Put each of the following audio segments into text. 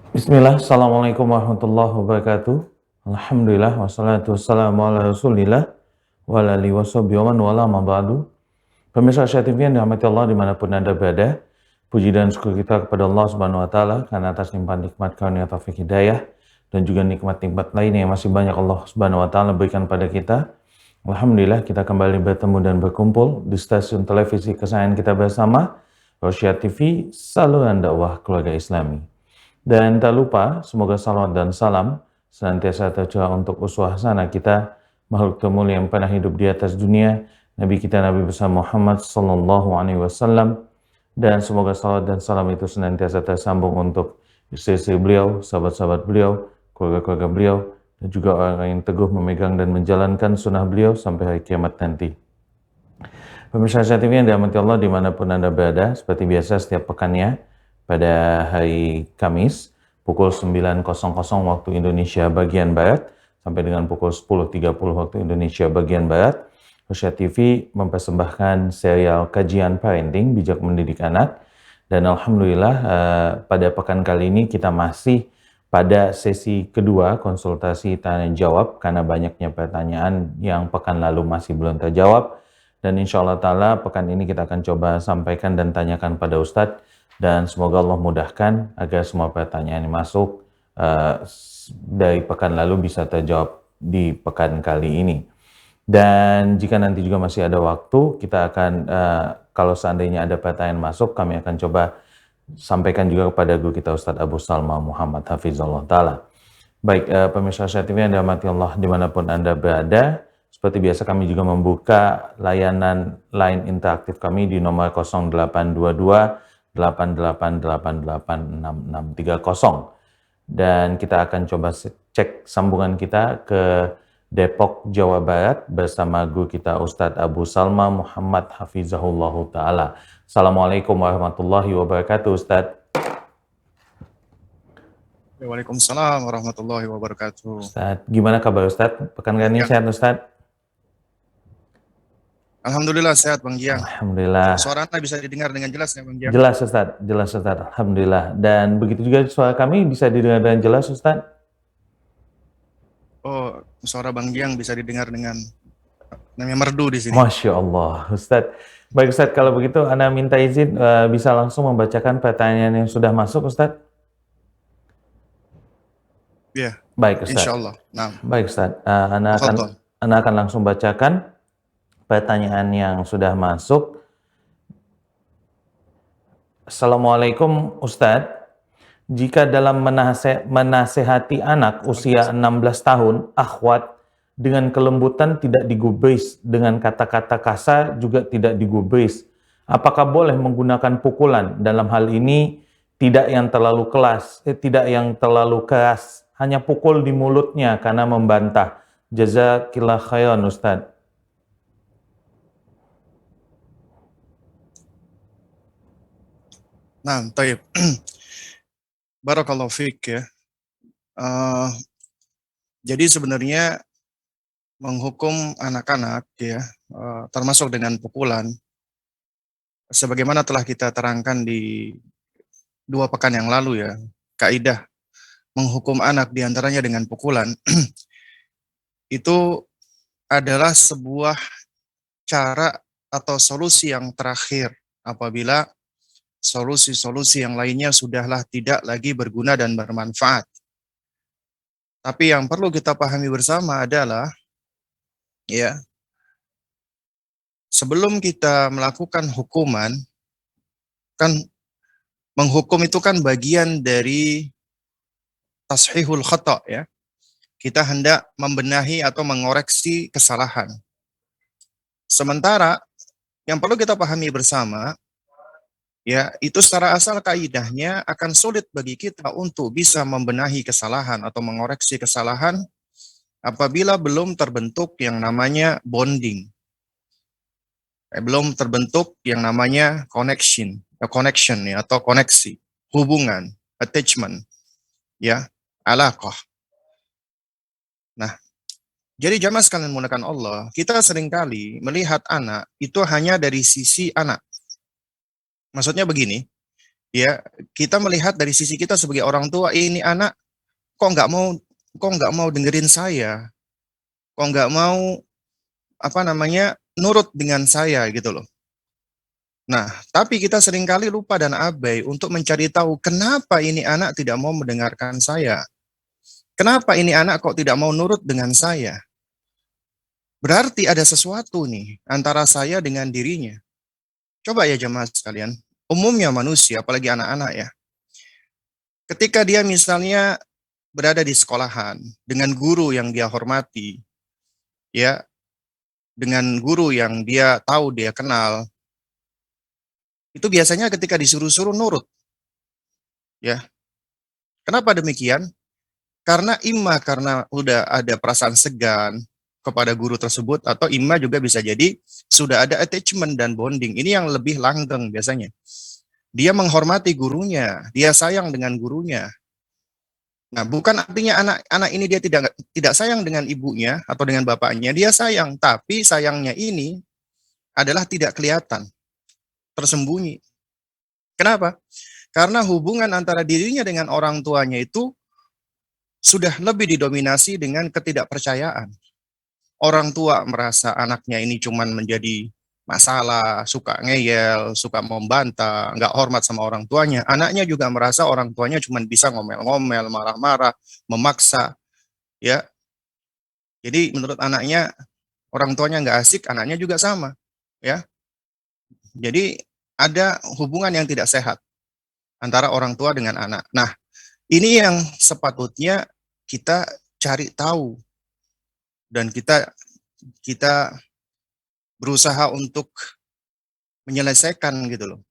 Bismillah, Assalamualaikum warahmatullahi wabarakatuh. Alhamdulillah, wassalatu wassalamu ala rasulillah wa ala alihi washabihi wa man wala ma ba'du. Pemirsa Asia TV yang dirahmati Allah dimanapun Anda berada, puji dan syukur kita kepada Allah Subhanahu wa Ta'ala karena atas limpahan nikmat karunia taufik hidayah dan juga nikmat-nikmat lainnya yang masih banyak Allah Subhanahu wa Ta'ala berikan pada kita. Alhamdulillah kita kembali bertemu dan berkumpul di stasiun televisi kesayangan kita bersama, Rosyad TV, saluran dakwah keluarga Islami. Dan tak lupa, semoga salawat dan salam senantiasa tercurah untuk uswah hasanah kita, makhluk termulia yang pernah hidup di atas dunia, Nabi kita Nabi besar Muhammad sallallahu alaihi wasallam, dan semoga salawat dan salam itu senantiasa tersambung untuk istri-istri beliau, sahabat-sahabat beliau, keluarga-keluarga beliau, dan juga orang yang teguh memegang dan menjalankan sunnah beliau sampai hari kiamat nanti. Pemirsa Asia TV yang dirahmati Allah dimanapun Anda berada, seperti biasa setiap pekannya, pada hari Kamis pukul 9.00 waktu Indonesia bagian Barat sampai dengan pukul 10.30 waktu Indonesia bagian Barat, Rosyad TV mempersembahkan serial kajian parenting bijak mendidik anak. Dan Alhamdulillah pada pekan kali ini kita masih pada sesi kedua konsultasi tanya jawab karena banyaknya pertanyaan yang pekan lalu masih belum terjawab. Dan insya Allah ta'ala pekan ini kita akan coba sampaikan dan tanyakan pada Ustadz. Dan semoga Allah mudahkan agar semua pertanyaan yang masuk dari pekan lalu bisa terjawab di pekan kali ini. Dan jika nanti juga masih ada waktu, kita akan, kalau seandainya ada pertanyaan masuk, kami akan coba sampaikan juga kepada guru kita Ustadz Abu Salma Muhammad Hafizullah Ta'ala. Baik, pemirsa Asia TV yang dirahmati Allah dimanapun Anda berada, seperti biasa kami juga membuka layanan line interaktif kami di nomor 0822 88886630, dan kita akan coba cek sambungan kita ke Depok, Jawa Barat bersama guru kita Ustadz Abu Salma Muhammad Hafizahullah Ta'ala. Assalamualaikum warahmatullahi wabarakatuh Ustadz. Waalaikumsalam warahmatullahi wabarakatuh. Ustadz, gimana kabar Ustadz? Pekan ini sehat Ustadz? Alhamdulillah sehat Bang Giang. Alhamdulillah. Suara Anda bisa didengar dengan jelas ya Bang Giang? Jelas Ustadz, jelas Ustadz. Alhamdulillah. Dan begitu juga suara kami bisa didengar dengan jelas Ustadz? Oh, suara Bang Giang bisa didengar dengan namanya merdu di sini. Masya Allah Ustadz. Baik Ustadz, kalau begitu Anda minta izin bisa langsung membacakan pertanyaan yang sudah masuk Ustadz? Iya. Baik Ustadz. Insya Allah. Nah. Baik Ustadz. Anda akan langsung bacakan pertanyaan yang sudah masuk. Assalamualaikum Ustadz, jika dalam menasehati anak usia 16 tahun, akhwat, dengan kelembutan tidak digubris, dengan kata-kata kasar juga tidak digubris, apakah boleh menggunakan pukulan? Dalam hal ini tidak yang terlalu keras, hanya pukul di mulutnya karena membantah. Jazakillah khairan Ustadz. Nah, taib. Barakallahu fiik ya. Jadi sebenarnya menghukum anak-anak ya, termasuk dengan pukulan, sebagaimana telah kita terangkan di 2 pekan yang lalu ya, kaidah menghukum anak diantaranya dengan pukulan, itu adalah sebuah cara atau solusi yang terakhir apabila solusi-solusi yang lainnya sudahlah tidak lagi berguna dan bermanfaat. Tapi yang perlu kita pahami bersama adalah, ya, sebelum kita melakukan hukuman, kan menghukum itu kan bagian dari tashihul khata' ya. Kita hendak membenahi atau mengoreksi kesalahan. Sementara yang perlu kita pahami bersama, ya, itu secara asal kaidahnya akan sulit bagi kita untuk bisa membenahi kesalahan atau mengoreksi kesalahan apabila belum terbentuk yang namanya bonding. Belum terbentuk yang namanya connection connection ya, atau koneksi, hubungan, attachment, ya, alaqah. Nah, jadi jamaah sekalian menggunakan Allah, kita seringkali melihat anak itu hanya dari sisi anak. Maksudnya begini, ya, kita melihat dari sisi kita sebagai orang tua, ini anak kok nggak mau dengerin saya, kok nggak mau nurut dengan saya gitu loh. Nah, tapi kita seringkali lupa dan abai untuk mencari tahu kenapa ini anak tidak mau mendengarkan saya. Kenapa ini anak kok tidak mau nurut dengan saya? Berarti ada sesuatu nih antara saya dengan dirinya. Coba ya jemaah sekalian, umumnya manusia, apalagi anak-anak ya, ketika dia misalnya berada di sekolahan dengan guru yang dia hormati, ya, dengan guru yang dia tahu, dia kenal, itu biasanya ketika disuruh-suruh nurut, ya. Kenapa demikian? Karena udah ada perasaan segan kepada guru tersebut, atau imma juga bisa jadi sudah ada attachment dan bonding. Ini yang lebih langgeng biasanya. Dia menghormati gurunya, dia sayang dengan gurunya. Nah, bukan artinya anak ini dia tidak sayang dengan ibunya atau dengan bapaknya, dia sayang, tapi sayangnya ini adalah tidak kelihatan, tersembunyi. Kenapa? Karena hubungan antara dirinya dengan orang tuanya itu sudah lebih didominasi dengan ketidakpercayaan. Orang tua merasa anaknya ini cuman menjadi masalah, suka ngeyel, suka membantah, nggak hormat sama orang tuanya. Anaknya juga merasa orang tuanya cuman bisa ngomel-ngomel, marah-marah, memaksa, ya. Jadi menurut anaknya, orang tuanya nggak asik, anaknya juga sama, ya. Jadi ada hubungan yang tidak sehat antara orang tua dengan anak. Nah, ini yang sepatutnya kita cari tahu dan kita berusaha untuk menyelesaikan gitu loh.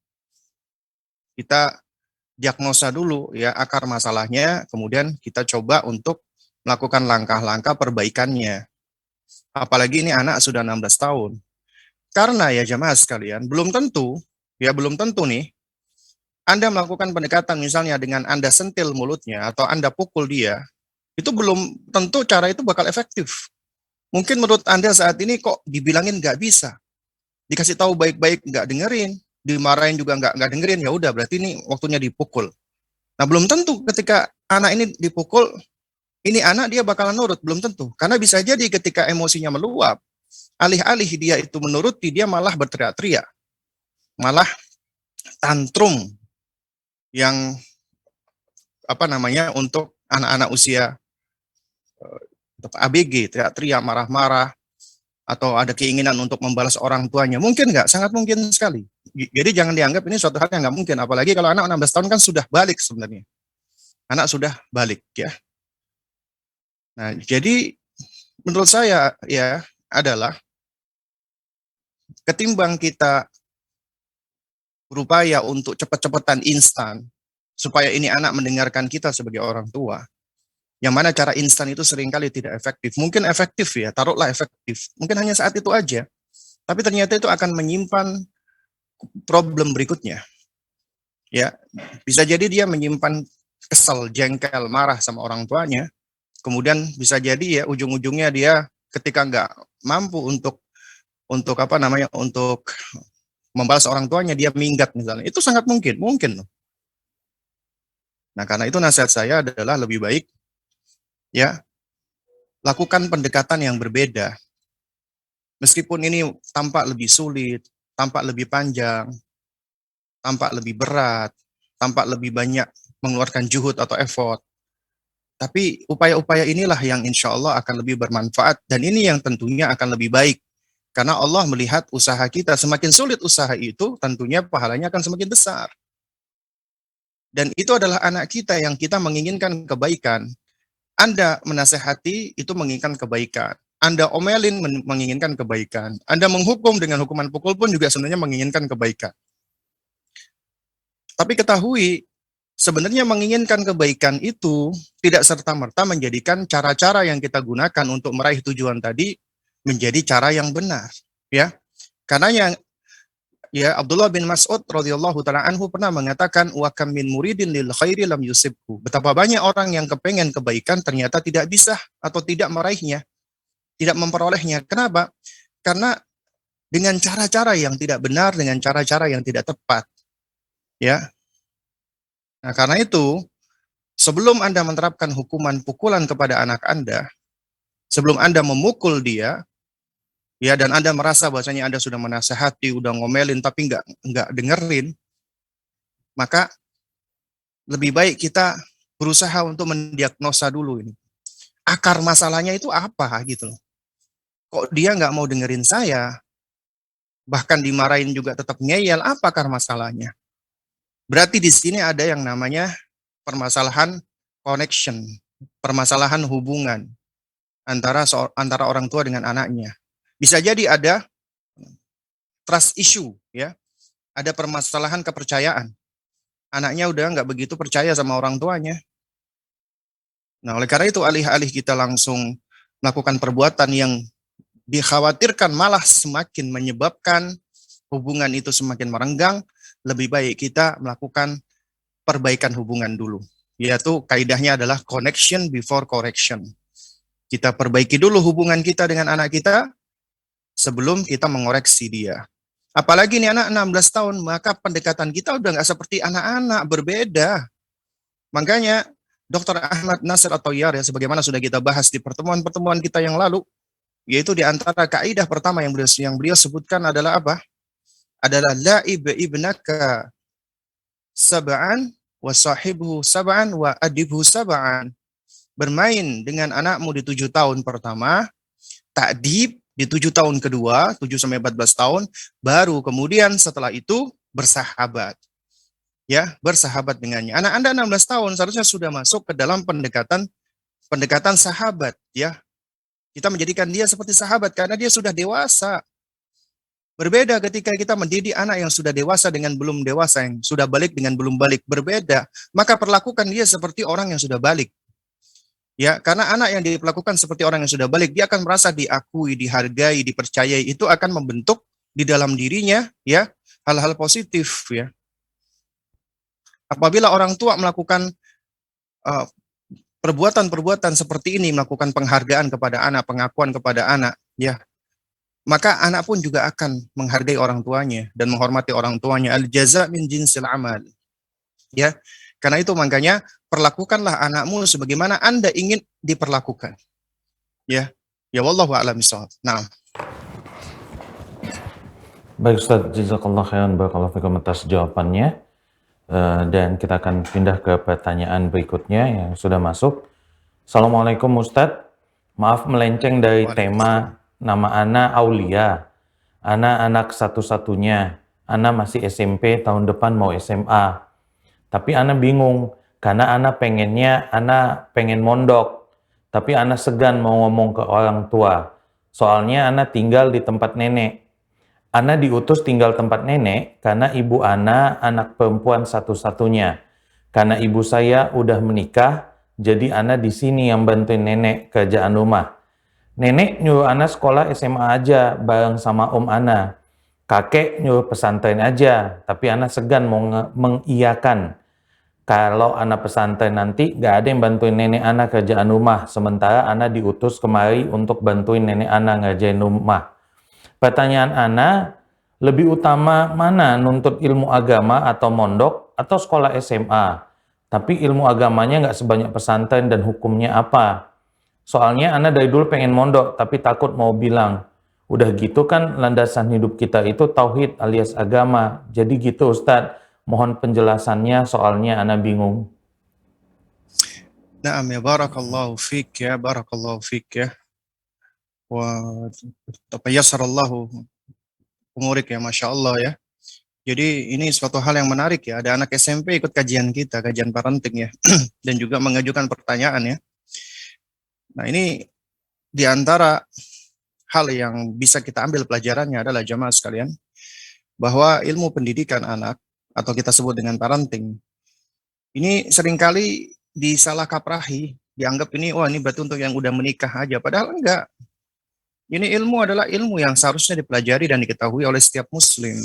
Kita diagnosa dulu ya akar masalahnya, kemudian kita coba untuk melakukan langkah-langkah perbaikannya. Apalagi ini anak sudah 16 tahun. Karena ya jamaah sekalian, belum tentu nih Anda melakukan pendekatan misalnya dengan Anda sentil mulutnya atau Anda pukul dia, itu belum tentu cara itu bakal efektif. Mungkin menurut Anda saat ini kok dibilangin nggak bisa, dikasih tahu baik-baik nggak dengerin, dimarahin juga nggak dengerin, ya udah berarti ini waktunya dipukul. Nah belum tentu ketika anak ini dipukul, ini anak dia bakalan nurut, belum tentu. Karena bisa jadi ketika emosinya meluap, alih-alih dia itu menuruti, dia malah berteriak-teriak, malah tantrum yang untuk anak-anak usia ABG, teriak-teriak, marah-marah, atau ada keinginan untuk membalas orang tuanya. Mungkin nggak? Sangat mungkin sekali. Jadi jangan dianggap ini suatu hal yang nggak mungkin. Apalagi kalau anak 16 tahun kan sudah balik sebenarnya. Anak sudah balik ya. Nah, jadi menurut saya ya adalah ketimbang kita berupaya untuk cepat-cepatan instan supaya ini anak mendengarkan kita sebagai orang tua, yang mana cara instan itu seringkali tidak efektif. Mungkin efektif ya, taruhlah efektif. Mungkin hanya saat itu aja. Tapi ternyata itu akan menyimpan problem berikutnya. Ya, bisa jadi dia menyimpan kesel, jengkel, marah sama orang tuanya. Kemudian bisa jadi ya ujung-ujungnya dia ketika nggak mampu untuk membalas orang tuanya, dia minggat misalnya. Itu sangat mungkin loh. Nah, karena itu nasihat saya adalah lebih baik ya lakukan pendekatan yang berbeda. Meskipun ini tampak lebih sulit, tampak lebih panjang, tampak lebih berat, tampak lebih banyak mengeluarkan juhud atau effort. Tapi upaya-upaya inilah yang insya Allah akan lebih bermanfaat, dan ini yang tentunya akan lebih baik. Karena Allah melihat usaha kita, semakin sulit usaha itu, tentunya pahalanya akan semakin besar. Dan itu adalah anak kita yang kita menginginkan kebaikan. Anda menasehati itu menginginkan kebaikan. Anda omelin menginginkan kebaikan. Anda menghukum dengan hukuman pukul pun juga sebenarnya menginginkan kebaikan. Tapi ketahui, sebenarnya menginginkan kebaikan itu tidak serta-merta menjadikan cara-cara yang kita gunakan untuk meraih tujuan tadi menjadi cara yang benar, ya. Karena Ya, Abdullah bin Mas'ud radhiyallahu taala anhu pernah mengatakan wa kam min muridin lil khairi lam yusibhu. Betapa banyak orang yang kepengen kebaikan ternyata tidak bisa atau tidak meraihnya, tidak memperolehnya. Kenapa? Karena dengan cara-cara yang tidak benar, dengan cara-cara yang tidak tepat, ya. Nah, karena itu sebelum Anda menerapkan hukuman pukulan kepada anak Anda, sebelum Anda memukul dia, ya, dan Anda merasa bahwasanya Anda sudah menasehati, udah ngomelin tapi nggak dengerin, maka lebih baik kita berusaha untuk mendiagnosa dulu ini. Akar masalahnya itu apa gitu loh. Kok dia nggak mau dengerin saya, bahkan dimarahin juga tetap ngeyel, apa akar masalahnya? Berarti di sini ada yang namanya permasalahan connection, permasalahan hubungan antara orang tua dengan anaknya. Bisa jadi ada trust issue, ya, ada permasalahan kepercayaan. Anaknya udah nggak begitu percaya sama orang tuanya. Nah, oleh karena itu alih-alih kita langsung melakukan perbuatan yang dikhawatirkan malah semakin menyebabkan hubungan itu semakin merenggang, lebih baik kita melakukan perbaikan hubungan dulu. Yaitu kaidahnya adalah connection before correction. Kita perbaiki dulu hubungan kita dengan anak kita sebelum kita mengoreksi dia. Apalagi nih anak 16 tahun, maka pendekatan kita udah nggak seperti anak-anak, berbeda. Makanya Dr. Ahmad Nasir atau Yar, ya, sebagaimana sudah kita bahas di pertemuan-pertemuan kita yang lalu, yaitu di antara kaidah pertama yang beliau sebutkan adalah apa? Adalah la'ib ibnaka sab'an wa sahibhu sab'an wa adibhu sab'an. Bermain dengan anakmu di 7 tahun pertama, takdib di 7 tahun kedua, 7 sampai 14 tahun, baru kemudian setelah itu bersahabat. Ya, bersahabat dengannya. Anak Anda 16 tahun seharusnya sudah masuk ke dalam pendekatan sahabat, ya. Kita menjadikan dia seperti sahabat karena dia sudah dewasa. Berbeda ketika kita mendidik anak yang sudah dewasa dengan belum dewasa, yang sudah balik dengan belum balik, berbeda. Maka perlakukan dia seperti orang yang sudah balik. Ya, karena anak yang diperlakukan seperti orang yang sudah balik, dia akan merasa diakui, dihargai, dipercayai. Itu akan membentuk di dalam dirinya, ya, hal-hal positif, ya. Apabila orang tua melakukan perbuatan-perbuatan seperti ini, melakukan penghargaan kepada anak, pengakuan kepada anak, ya, maka anak pun juga akan menghargai orang tuanya dan menghormati orang tuanya. Al-jaza min jinsil amal. Ya, karena itu makanya perlakukanlah anakmu sebagaimana Anda ingin diperlakukan. Ya, ya wallahu a'lam bishawab. Nah. Baik Ustaz, jazakallah khairan, barakallahu fikum atas jawabannya. Dan kita akan pindah ke pertanyaan berikutnya yang sudah masuk. Assalamualaikum Ustaz, maaf melenceng dari tema nama Ana Aulia. Ana anak satu-satunya. Ana masih SMP, tahun depan mau SMA. Tapi Ana bingung, karena Ana pengen mondok. Tapi Ana segan mau ngomong ke orang tua. Soalnya Ana tinggal di tempat nenek. Ana diutus tinggal tempat nenek karena ibu Ana anak perempuan satu-satunya. Karena ibu saya udah menikah, jadi Ana di sini yang bantuin nenek kerjaan rumah. Nenek nyuruh Ana sekolah SMA aja bareng sama om Ana. Kakek nyuruh pesantren aja, tapi Ana segan mau mengiyakan. Kalau Ana pesantren nanti gak ada yang bantuin nenek Ana kerjaan rumah, sementara Ana diutus kemari untuk bantuin nenek Ana ngerjain rumah. Pertanyaan Ana, lebih utama mana nuntut ilmu agama atau mondok atau sekolah SMA? Tapi ilmu agamanya nggak sebanyak pesantren dan hukumnya apa? Soalnya Ana dari dulu pengen mondok tapi takut mau bilang. Udah gitu kan landasan hidup kita itu tauhid alias agama. Jadi gitu Ustadz, mohon penjelasannya soalnya Ana bingung. Naam ya barakallahu fik ya, barakallahu fik ya. Wa tayassarallahu umurik ya, Masya Allah ya. Jadi ini suatu hal yang menarik ya, ada anak SMP ikut kajian kita, kajian parenting ya, dan juga mengajukan pertanyaan ya. Nah ini di antara hal yang bisa kita ambil pelajarannya adalah jamaah sekalian, bahwa ilmu pendidikan anak, atau kita sebut dengan parenting, ini seringkali disalah kaprahi, dianggap ini, wah ini berarti untuk yang udah menikah aja, padahal enggak. Ini ilmu adalah ilmu yang seharusnya dipelajari dan diketahui oleh setiap muslim.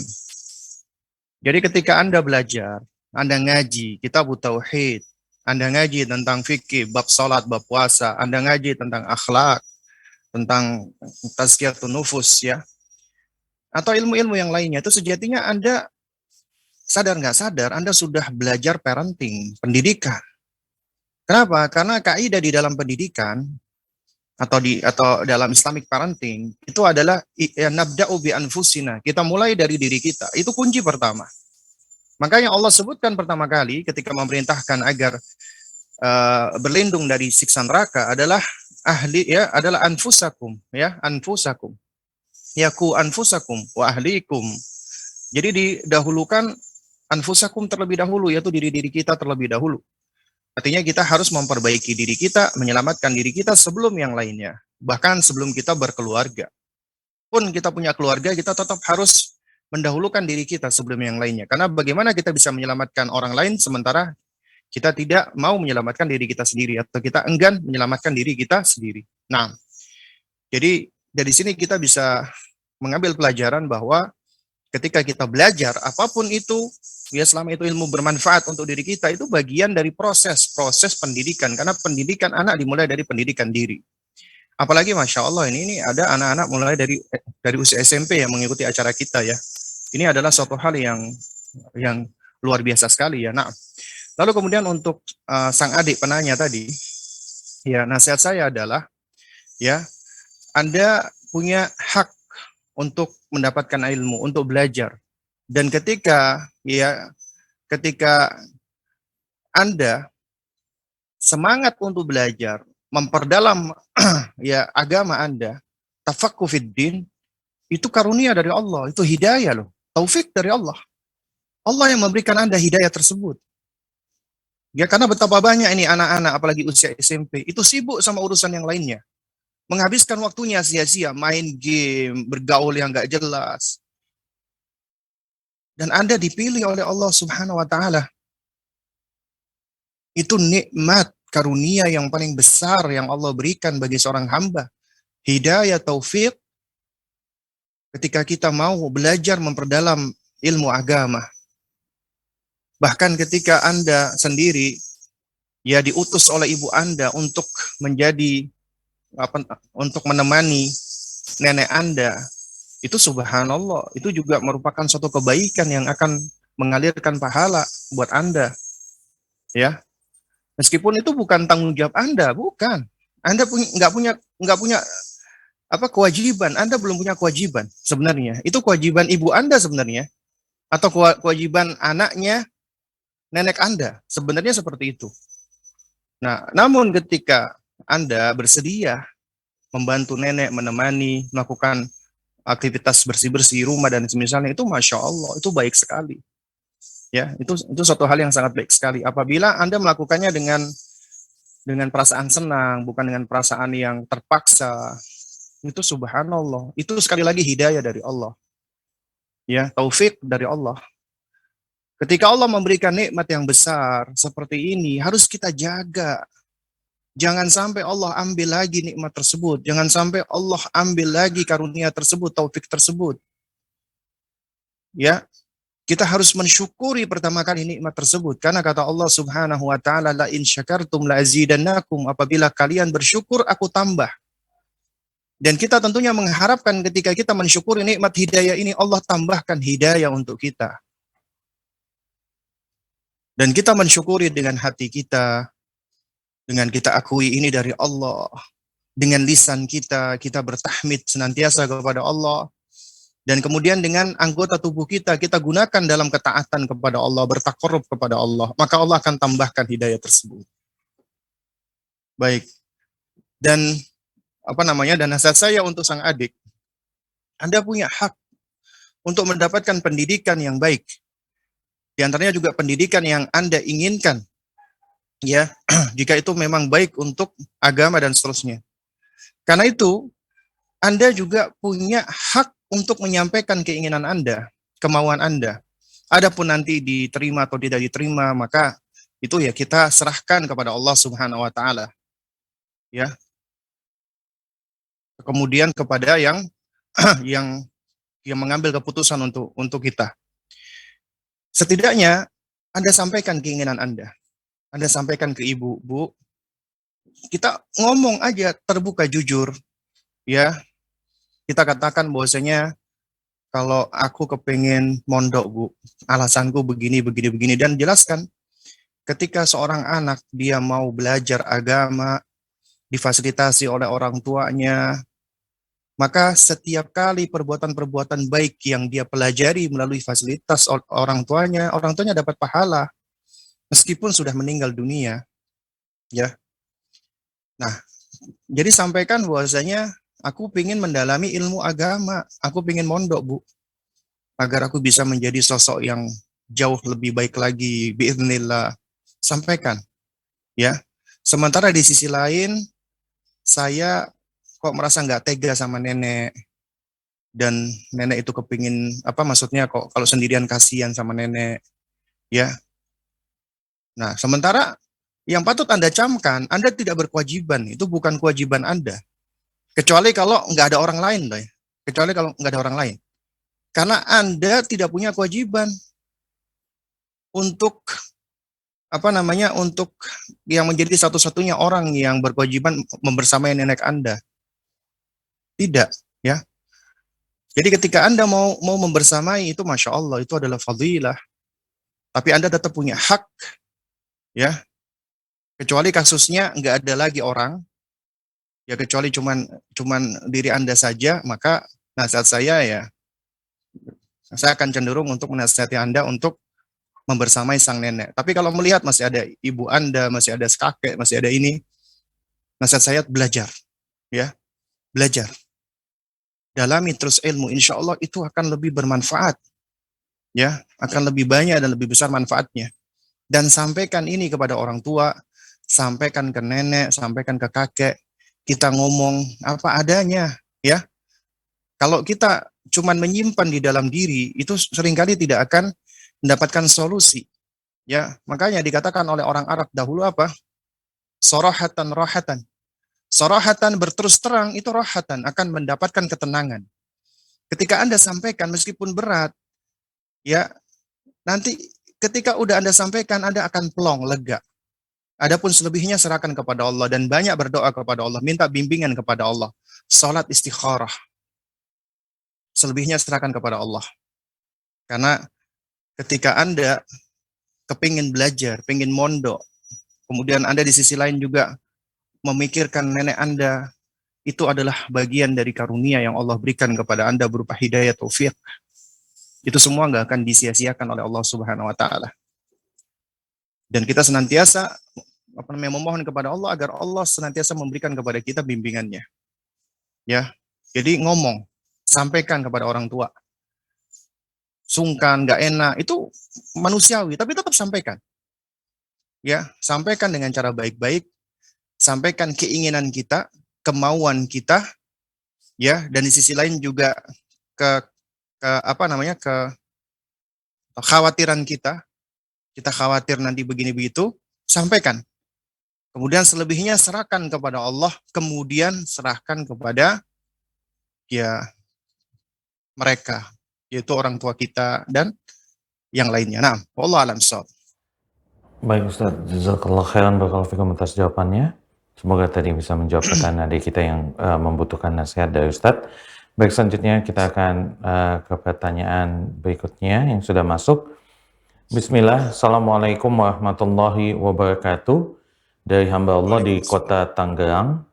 Jadi ketika Anda belajar, Anda ngaji kitab tauhid, Anda ngaji tentang fikih, bab salat, bab puasa, Anda ngaji tentang akhlak, tentang tazkiyatun nufus ya, atau ilmu-ilmu yang lainnya, itu sejatinya Anda sadar nggak sadar Anda sudah belajar parenting, pendidikan. Kenapa? Karena kaidah di dalam pendidikan atau dalam Islamic parenting itu adalah ya, nabda'u bi anfusina. Kita mulai dari diri kita. Itu kunci pertama. Makanya Allah sebutkan pertama kali ketika memerintahkan agar berlindung dari siksa neraka adalah adalah anfusakum ya, anfusakum. Yaku anfusakum wa ahlikum. Jadi didahulukan anfusakum terlebih dahulu, yaitu diri-diri kita terlebih dahulu. Artinya kita harus memperbaiki diri kita, menyelamatkan diri kita sebelum yang lainnya. Bahkan sebelum kita berkeluarga. Pun kita punya keluarga, kita tetap harus mendahulukan diri kita sebelum yang lainnya. Karena bagaimana kita bisa menyelamatkan orang lain sementara kita tidak mau menyelamatkan diri kita sendiri atau kita enggan menyelamatkan diri kita sendiri. Nah, jadi dari sini kita bisa mengambil pelajaran bahwa ketika kita belajar apapun itu, ya selama itu ilmu bermanfaat untuk diri kita, itu bagian dari proses pendidikan. Karena pendidikan anak dimulai dari pendidikan diri. Apalagi Masya Allah ini ada anak-anak mulai dari usia SMP yang mengikuti acara kita ya. Ini adalah suatu hal yang luar biasa sekali ya. Nah, lalu kemudian untuk sang adik penanya tadi, ya nasihat saya adalah ya Anda punya hak untuk mendapatkan ilmu, untuk belajar. Dan ketika Anda semangat untuk belajar, memperdalam ya agama Anda, tafaqquh fid din, itu karunia dari Allah, itu hidayah loh, taufik dari Allah. Allah yang memberikan Anda hidayah tersebut. Ya karena betapa banyak ini anak-anak apalagi usia SMP itu sibuk sama urusan yang lainnya. Menghabiskan waktunya sia-sia, main game, bergaul yang gak jelas. Dan Anda dipilih oleh Allah Subhanahu wa taala. Itu nikmat karunia yang paling besar yang Allah berikan bagi seorang hamba. Hidayah taufik ketika kita mau belajar memperdalam ilmu agama. Bahkan ketika Anda sendiri ya diutus oleh ibu Anda untuk untuk menemani nenek Anda, itu subhanallah, itu juga merupakan suatu kebaikan yang akan mengalirkan pahala buat Anda. Ya. Meskipun itu bukan tanggung jawab Anda, bukan. Anda nggak punya kewajiban. Anda belum punya kewajiban sebenarnya. Itu kewajiban ibu Anda sebenarnya, atau kewajiban anaknya nenek Anda. Sebenarnya seperti itu. Nah, namun ketika Anda bersedia membantu nenek, menemani, melakukan aktivitas bersih-bersih rumah dan semisalnya, itu Masya Allah, itu baik sekali. Ya, itu suatu hal yang sangat baik sekali. Apabila Anda melakukannya dengan perasaan senang, bukan dengan perasaan yang terpaksa, itu subhanallah. Itu sekali lagi hidayah dari Allah. Ya, taufik dari Allah. Ketika Allah memberikan nikmat yang besar seperti ini, harus kita jaga. Jangan sampai Allah ambil lagi nikmat tersebut. Jangan sampai Allah ambil lagi karunia tersebut, taufik tersebut. Ya, kita harus mensyukuri pertama kali nikmat tersebut. Karena kata Allah Subhanahu wa taala, la in syakartum la azidannakum, apabila kalian bersyukur aku tambah. Dan kita tentunya mengharapkan ketika kita mensyukuri nikmat hidayah ini, Allah tambahkan hidayah untuk kita. Dan kita mensyukuri dengan hati kita, dengan kita akui ini dari Allah. Dengan lisan kita bertahmid senantiasa kepada Allah. Dan kemudian dengan anggota tubuh kita gunakan dalam ketaatan kepada Allah, bertakarrub kepada Allah. Maka Allah akan tambahkan hidayah tersebut. Baik. Dan dan nasihat saya untuk sang adik, Anda punya hak untuk mendapatkan pendidikan yang baik. Di antaranya juga pendidikan yang Anda inginkan. Ya, jika itu memang baik untuk agama dan seterusnya. Karena itu, Anda juga punya hak untuk menyampaikan keinginan Anda, kemauan Anda. Adapun nanti diterima atau tidak diterima, maka itu ya kita serahkan kepada Allah Subhanahu wa taala. Ya. Kemudian kepada yang yang mengambil keputusan untuk kita. Setidaknya Anda sampaikan keinginan Anda. Anda sampaikan ke ibu, Bu, kita ngomong aja terbuka jujur, ya. Kita katakan bahwasanya kalau aku kepengen mondok, Bu, alasanku begini, begini, begini, dan jelaskan ketika seorang anak dia mau belajar agama, difasilitasi oleh orang tuanya, maka setiap kali perbuatan-perbuatan baik yang dia pelajari melalui fasilitas orang tuanya dapat pahala meskipun sudah meninggal dunia, ya. Nah, jadi sampaikan bahwasanya aku ingin mendalami ilmu agama, aku ingin mondok, Bu, agar aku bisa menjadi sosok yang jauh lebih baik lagi, biiznillah. Sampaikan, ya. Sementara di sisi lain, saya kok merasa nggak tega sama nenek, dan nenek itu kepingin, apa maksudnya, kok kalau sendirian kasihan sama nenek, ya. Nah, sementara yang patut Anda camkan, Anda tidak berkewajiban, itu bukan kewajiban Anda. Kecuali kalau nggak ada orang lain, loh ya. Kecuali kalau nggak ada orang lain. Karena Anda tidak punya kewajiban untuk apa namanya, untuk yang menjadi satu-satunya orang yang berkewajiban membersamai nenek Anda. Tidak, ya. Jadi ketika Anda mau membersamai itu, masya Allah, itu adalah fadilah. Tapi Anda tetap punya hak, ya. Kecuali kasusnya nggak ada lagi orang, ya, kecuali cuman cuman diri Anda saja, maka nasihat saya, ya, saya akan cenderung untuk menasihati Anda untuk membersamai sang nenek. Tapi kalau melihat masih ada ibu Anda, masih ada kakek, masih ada ini, nasihat saya belajar, ya, belajar. Dalami terus ilmu, insya Allah itu akan lebih bermanfaat, ya, akan lebih banyak dan lebih besar manfaatnya. Dan sampaikan ini kepada orang tua, sampaikan ke nenek, sampaikan ke kakek, kita ngomong apa adanya, ya. Kalau kita cuman menyimpan di dalam diri, itu seringkali tidak akan mendapatkan solusi, ya. Makanya dikatakan oleh orang Arab dahulu apa? Sorahatan rohatan. Sorahatan berterus terang itu rohatan, akan mendapatkan ketenangan. Ketika Anda sampaikan meskipun berat, ya, nanti ketika udah Anda sampaikan, Anda akan plong, lega. Adapun selebihnya serahkan kepada Allah dan banyak berdoa kepada Allah, minta bimbingan kepada Allah. Salat istikharah. Selebihnya serahkan kepada Allah. Karena ketika Anda kepingin belajar, pengen mondok, kemudian Anda di sisi lain juga memikirkan nenek Anda, itu adalah bagian dari karunia yang Allah berikan kepada Anda berupa hidayah taufik. Itu semua nggak akan disia-siakan oleh Allah Subhanahu wa taala. Dan kita senantiasa memohon kepada Allah agar Allah senantiasa memberikan kepada kita bimbingannya. Ya. Jadi ngomong, sampaikan kepada orang tua. Sungkan, nggak enak, itu manusiawi, tapi tetap sampaikan. Ya, sampaikan dengan cara baik-baik, sampaikan keinginan kita, kemauan kita, ya, dan di sisi lain juga ke apa namanya, ke kekhawatiran kita khawatir nanti begini begitu, sampaikan. Kemudian selebihnya serahkan kepada Allah, kemudian serahkan kepada, ya, mereka, yaitu orang tua kita dan yang lainnya. Nah, wallahu alam shawab. Baik Ustaz, jazakallah khairan barakallahu fikum atas jawabannya. Semoga tadi bisa menjawab pertanyaan adik kita yang membutuhkan nasihat dari Ustaz. Baik, selanjutnya kita akan ke pertanyaan berikutnya yang sudah masuk. Bismillah, Assalamualaikum warahmatullahi wabarakatuh. Dari hamba Allah di kota Tangerang.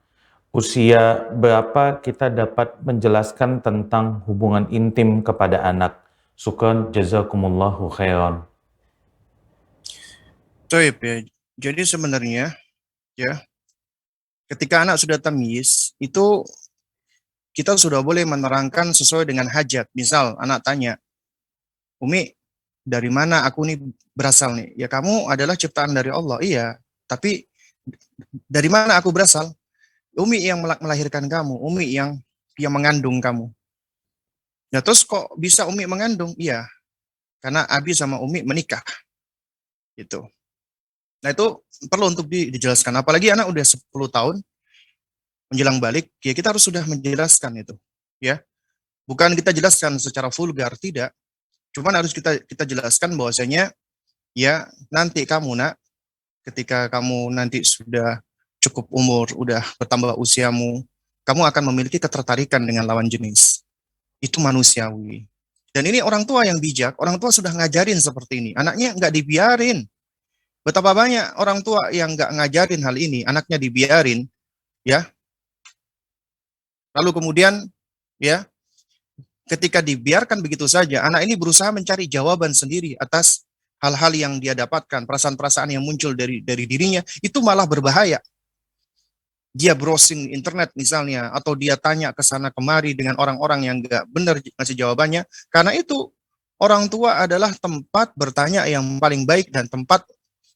Usia berapa kita dapat menjelaskan tentang hubungan intim kepada anak? Syukran, jazakumullahu khairan. Baik, ya. Jadi sebenarnya, ya, ketika anak sudah tamyiz, itu kita sudah boleh menerangkan sesuai dengan hajat. Misal anak tanya, Umi, dari mana aku nih berasal nih? Ya, kamu adalah ciptaan dari Allah. Iya, tapi dari mana aku berasal? Umi yang melahirkan kamu, Umi yang mengandung kamu. Ya, terus kok bisa Umi mengandung? Iya, karena Abi sama Umi menikah. Gitu. Nah, itu perlu untuk dijelaskan. Apalagi anak udah 10 tahun menjelang balik, ya kita harus sudah menjelaskan itu. Ya, bukan kita jelaskan secara vulgar, tidak. Cuman harus kita jelaskan bahwasanya ya nanti kamu nak, ketika kamu nanti sudah cukup umur, udah bertambah usiamu, kamu akan memiliki ketertarikan dengan lawan jenis. Itu manusiawi. Dan ini orang tua yang bijak, orang tua sudah ngajarin seperti ini. Anaknya nggak dibiarin. Betapa banyak orang tua yang nggak ngajarin hal ini, anaknya dibiarin, ya. Lalu kemudian, ya, ketika dibiarkan begitu saja, anak ini berusaha mencari jawaban sendiri atas hal-hal yang dia dapatkan, perasaan-perasaan yang muncul dari dirinya, itu malah berbahaya. Dia browsing internet misalnya, atau dia tanya ke sana kemari dengan orang-orang yang nggak benar ngasih jawabannya. Karena itu orang tua adalah tempat bertanya yang paling baik, dan tempat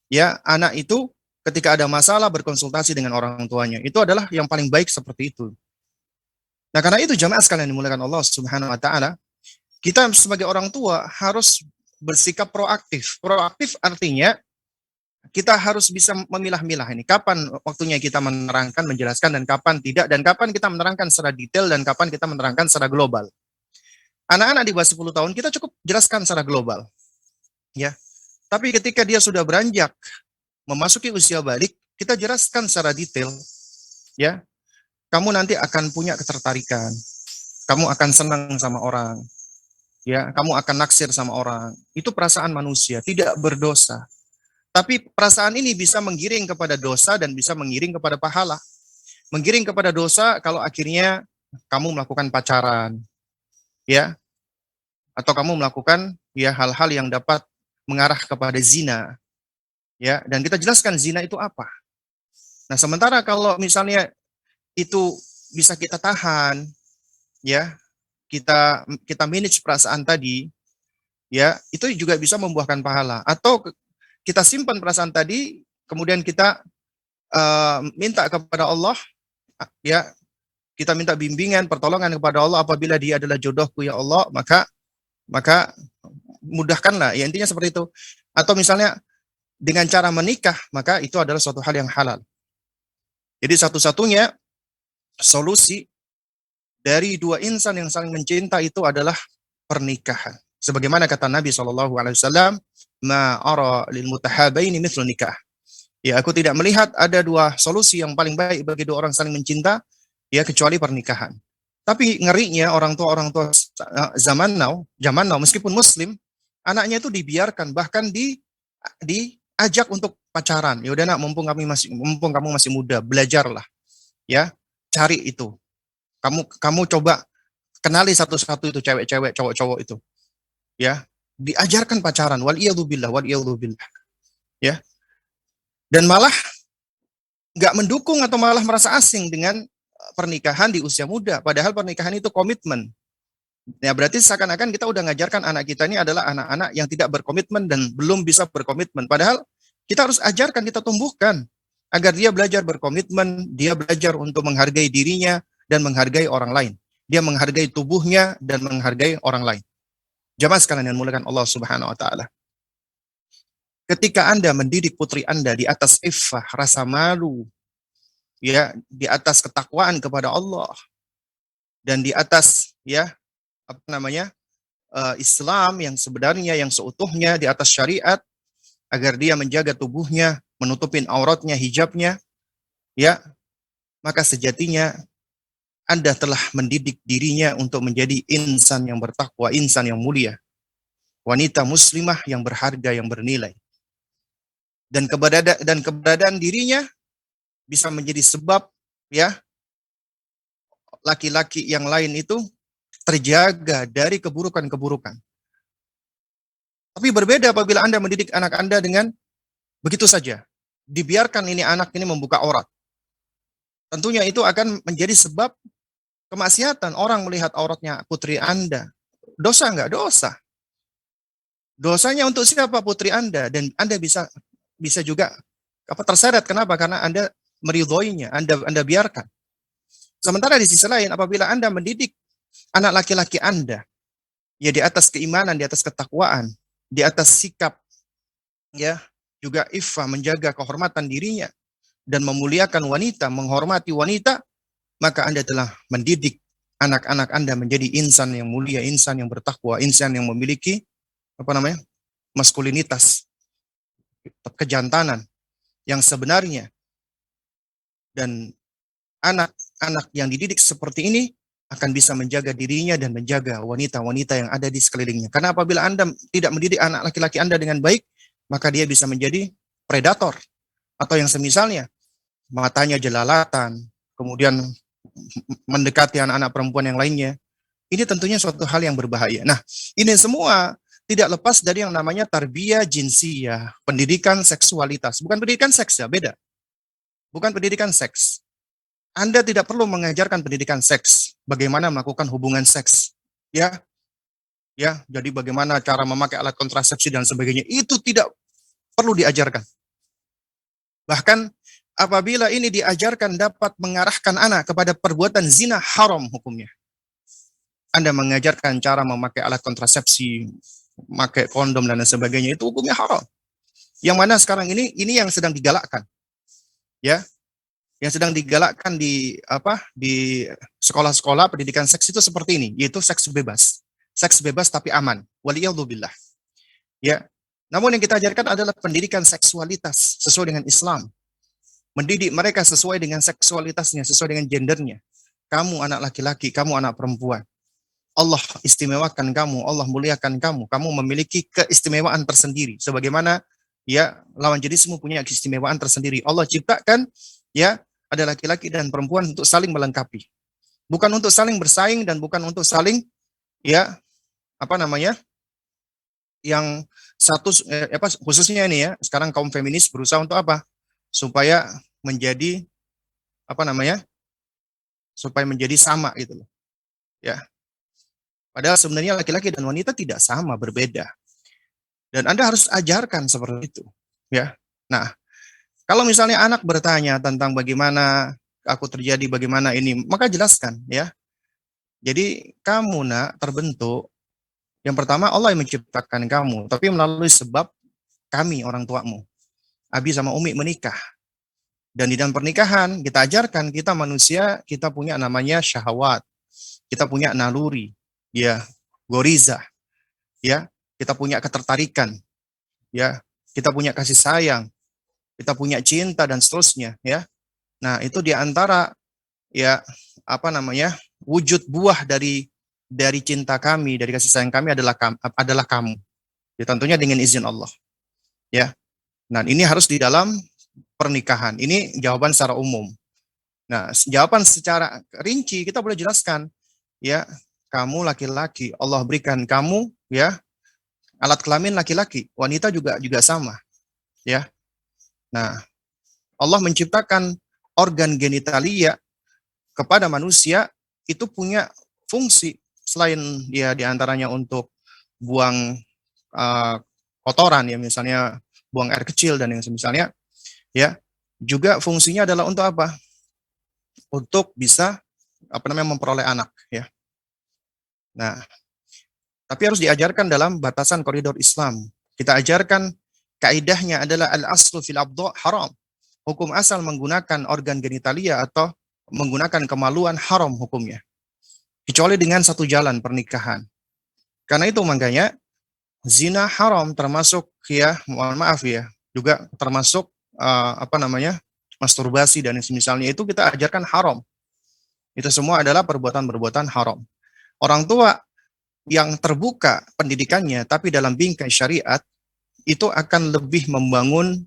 ya anak itu ketika ada masalah berkonsultasi dengan orang tuanya. Itu adalah yang paling baik seperti itu. Nah, karena itu jamaah sekalian dimuliakan Allah Subhanahu wa taala, kita sebagai orang tua harus bersikap proaktif. Proaktif artinya kita harus bisa memilah-milah ini. Kapan waktunya kita menerangkan, menjelaskan, dan kapan tidak, dan kapan kita menerangkan secara detail, dan kapan kita menerangkan secara global. Anak-anak di bawah 10 tahun kita cukup jelaskan secara global. Ya. Tapi ketika dia sudah beranjak memasuki usia balik, kita jelaskan secara detail. Ya. Kamu nanti akan punya ketertarikan. Kamu akan senang sama orang. Ya, kamu akan naksir sama orang. Itu perasaan manusia, tidak berdosa. Tapi perasaan ini bisa menggiring kepada dosa dan bisa menggiring kepada pahala. Menggiring kepada dosa kalau akhirnya kamu melakukan pacaran, ya, atau kamu melakukan ya hal-hal yang dapat mengarah kepada zina, ya. Dan kita jelaskan zina itu apa. Nah, sementara kalau misalnya itu bisa kita tahan, ya, kita manage perasaan tadi, ya, itu juga bisa membuahkan pahala. Atau kita simpan perasaan tadi, kemudian kita minta kepada Allah, ya, kita minta bimbingan, pertolongan kepada Allah. Apabila dia adalah jodohku ya Allah, maka mudahkanlah. Ya, intinya seperti itu. Atau misalnya dengan cara menikah, maka itu adalah suatu hal yang halal. Jadi satu-satunya solusi dari dua insan yang saling mencinta itu adalah pernikahan. Sebagaimana kata Nabi SAW, ma ara lil mutahabaini mithlu nikah. Ya, aku tidak melihat ada dua solusi yang paling baik bagi dua orang saling mencinta, ya, kecuali pernikahan. Tapi ngerinya orang tua zaman now meskipun muslim, anaknya itu dibiarkan, bahkan diajak untuk pacaran. Ya udah nak, mumpung kamu masih muda, belajarlah. Ya, cari itu. Kamu coba kenali satu-satu itu cewek-cewek, cowok-cowok itu. Ya, diajarkan pacaran, wal billah. Ya. Dan malah nggak mendukung atau malah merasa asing dengan pernikahan di usia muda, padahal pernikahan itu komitmen. Ya, berarti seakan-akan kita udah ngajarkan anak kita ini adalah anak-anak yang tidak berkomitmen dan belum bisa berkomitmen. Padahal kita harus ajarkan, kita tumbuhkan agar dia belajar berkomitmen, dia belajar untuk menghargai dirinya dan menghargai orang lain. Dia menghargai tubuhnya dan menghargai orang lain. Jamaah sekalian yang dimuliakan Allah Subhanahu wa taala. Ketika Anda mendidik putri Anda di atas iffah, rasa malu, ya, di atas ketakwaan kepada Allah, dan di atas ya Islam yang sebenarnya, yang seutuhnya, di atas syariat, agar dia menjaga tubuhnya, menutupin auratnya, hijabnya, ya, maka sejatinya Anda telah mendidik dirinya untuk menjadi insan yang bertakwa, insan yang mulia, wanita muslimah yang berharga, yang bernilai. Dan keberadaan dirinya bisa menjadi sebab, ya, laki-laki yang lain itu terjaga dari keburukan-keburukan. Tapi berbeda apabila Anda mendidik anak Anda dengan begitu saja. Dibiarkan ini anak ini membuka aurat. Tentunya itu akan menjadi sebab kemaksiatan. Orang melihat auratnya putri Anda. Dosa enggak? Dosa. Dosanya untuk siapa? Putri Anda. Dan Anda bisa juga terseret. Kenapa? Karena Anda meridhoinya. Anda biarkan. Sementara di sisi lain, apabila Anda mendidik anak laki-laki Anda, ya, di atas keimanan, di atas ketakwaan, di atas sikap, ya, juga iffah, menjaga kehormatan dirinya, dan memuliakan wanita, menghormati wanita, maka Anda telah mendidik anak-anak Anda menjadi insan yang mulia, insan yang bertakwa, insan yang memiliki apa namanya, maskulinitas, kejantanan yang sebenarnya. Dan anak-anak yang dididik seperti ini akan bisa menjaga dirinya dan menjaga wanita-wanita yang ada di sekelilingnya. Karena apabila Anda tidak mendidik anak laki-laki Anda dengan baik, maka dia bisa menjadi predator atau yang semisalnya, matanya jelalatan, kemudian mendekati anak-anak perempuan yang lainnya. Ini tentunya suatu hal yang berbahaya. Nah, ini semua tidak lepas dari yang namanya tarbiyah jinsiyah, pendidikan seksualitas. Bukan pendidikan seks ya, beda. Bukan pendidikan seks. Anda tidak perlu mengajarkan pendidikan seks, bagaimana melakukan hubungan seks. Ya, jadi bagaimana cara memakai alat kontrasepsi dan sebagainya. Itu tidak perlu diajarkan. Bahkan apabila ini diajarkan dapat mengarahkan anak kepada perbuatan zina, haram hukumnya. Anda mengajarkan cara memakai alat kontrasepsi, memakai kondom dan sebagainya, itu hukumnya haram. Yang mana sekarang ini yang sedang digalakkan. Ya, yang sedang digalakkan di sekolah-sekolah pendidikan seks itu seperti ini, yaitu seks bebas tapi aman. Waliyadzubillah. Ya. Namun yang kita ajarkan adalah pendidikan seksualitas sesuai dengan Islam. Mendidik mereka sesuai dengan seksualitasnya, sesuai dengan gendernya. Kamu anak laki-laki, kamu anak perempuan. Allah istimewakan kamu, Allah muliakan kamu. Kamu memiliki keistimewaan tersendiri. Sebagaimana ya lawan jenismu punya keistimewaan tersendiri. Allah ciptakan ya ada laki-laki dan perempuan untuk saling melengkapi. Bukan untuk saling bersaing dan bukan untuk saling ya yang satu khususnya ini ya, sekarang kaum feminis berusaha untuk apa? Supaya menjadi supaya menjadi sama gitu loh. Ya. Padahal sebenarnya laki-laki dan wanita tidak sama, berbeda. Dan Anda harus ajarkan seperti itu, ya. Nah, kalau misalnya anak bertanya tentang bagaimana aku terjadi, bagaimana ini, maka jelaskan, ya. Jadi kamu nak terbentuk, yang pertama Allah yang menciptakan kamu, tapi melalui sebab kami orang tuamu. Abi sama Umi menikah. Dan di dalam pernikahan kita ajarkan kita manusia, kita punya namanya syahwat. Kita punya naluri, ya, goriza, ya. Kita punya ketertarikan, ya. Kita punya kasih sayang, kita punya cinta dan seterusnya, ya. Nah, itu di antara ya wujud buah dari cinta kami, dari kasih sayang kami adalah kamu. Ya, tentunya dengan izin Allah. Ya. Nah, ini harus di dalam pernikahan. Ini jawaban secara umum. Nah, jawaban secara rinci kita boleh jelaskan, ya, kamu laki-laki, Allah berikan kamu ya alat kelamin laki-laki, wanita juga sama, ya. Nah, Allah menciptakan organ genitalia kepada manusia itu punya fungsi selain dia diantaranya untuk buang kotoran ya, misalnya buang air kecil dan yang semisalnya, ya, juga fungsinya adalah untuk apa? Untuk bisa memperoleh anak, ya. Nah, tapi harus diajarkan dalam batasan koridor Islam. Kita ajarkan kaidahnya adalah al-aslu fil abdo haram. Hukum asal menggunakan organ genitalia atau menggunakan kemaluan haram hukumnya. Kecuali dengan satu jalan pernikahan. Karena itu makanya zina haram termasuk ya, mohon maaf ya, juga termasuk masturbasi dan semisalnya itu kita ajarkan haram. Itu semua adalah perbuatan-perbuatan haram. Orang tua yang terbuka pendidikannya tapi dalam bingkai syariat itu akan lebih membangun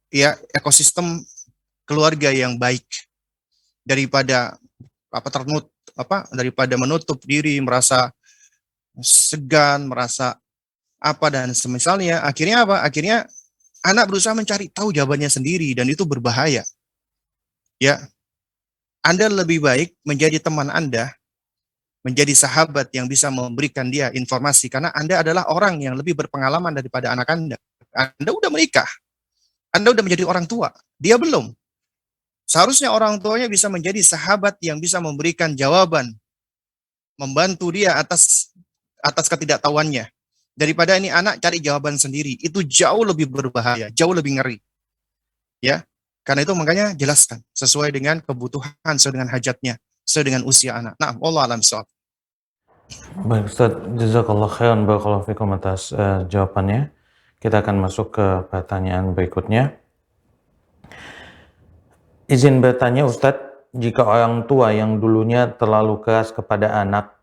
ya ekosistem keluarga yang baik daripada daripada menutup diri, merasa segan, merasa dan semisalnya. Akhirnya apa? Akhirnya anak berusaha mencari tahu jawabannya sendiri dan itu berbahaya. Ya. Anda lebih baik menjadi teman Anda, menjadi sahabat yang bisa memberikan dia informasi karena Anda adalah orang yang lebih berpengalaman daripada anak Anda. Anda udah menikah. Anda udah menjadi orang tua. Dia belum. Seharusnya orang tuanya bisa menjadi sahabat yang bisa memberikan jawaban, membantu dia atas ketidaktahuannya. Daripada ini anak cari jawaban sendiri, itu jauh lebih berbahaya, jauh lebih ngeri. Ya. Karena itu makanya jelaskan sesuai dengan kebutuhan, sesuai dengan hajatnya, sesuai dengan usia anak. Nah, wallahu a'lam bishawab. Baik Ustaz, jazakallah khairan barakallahu fikum atas jawabannya. Kita akan masuk ke pertanyaan berikutnya. Izin bertanya Ustadz, jika orang tua yang dulunya terlalu keras kepada anak,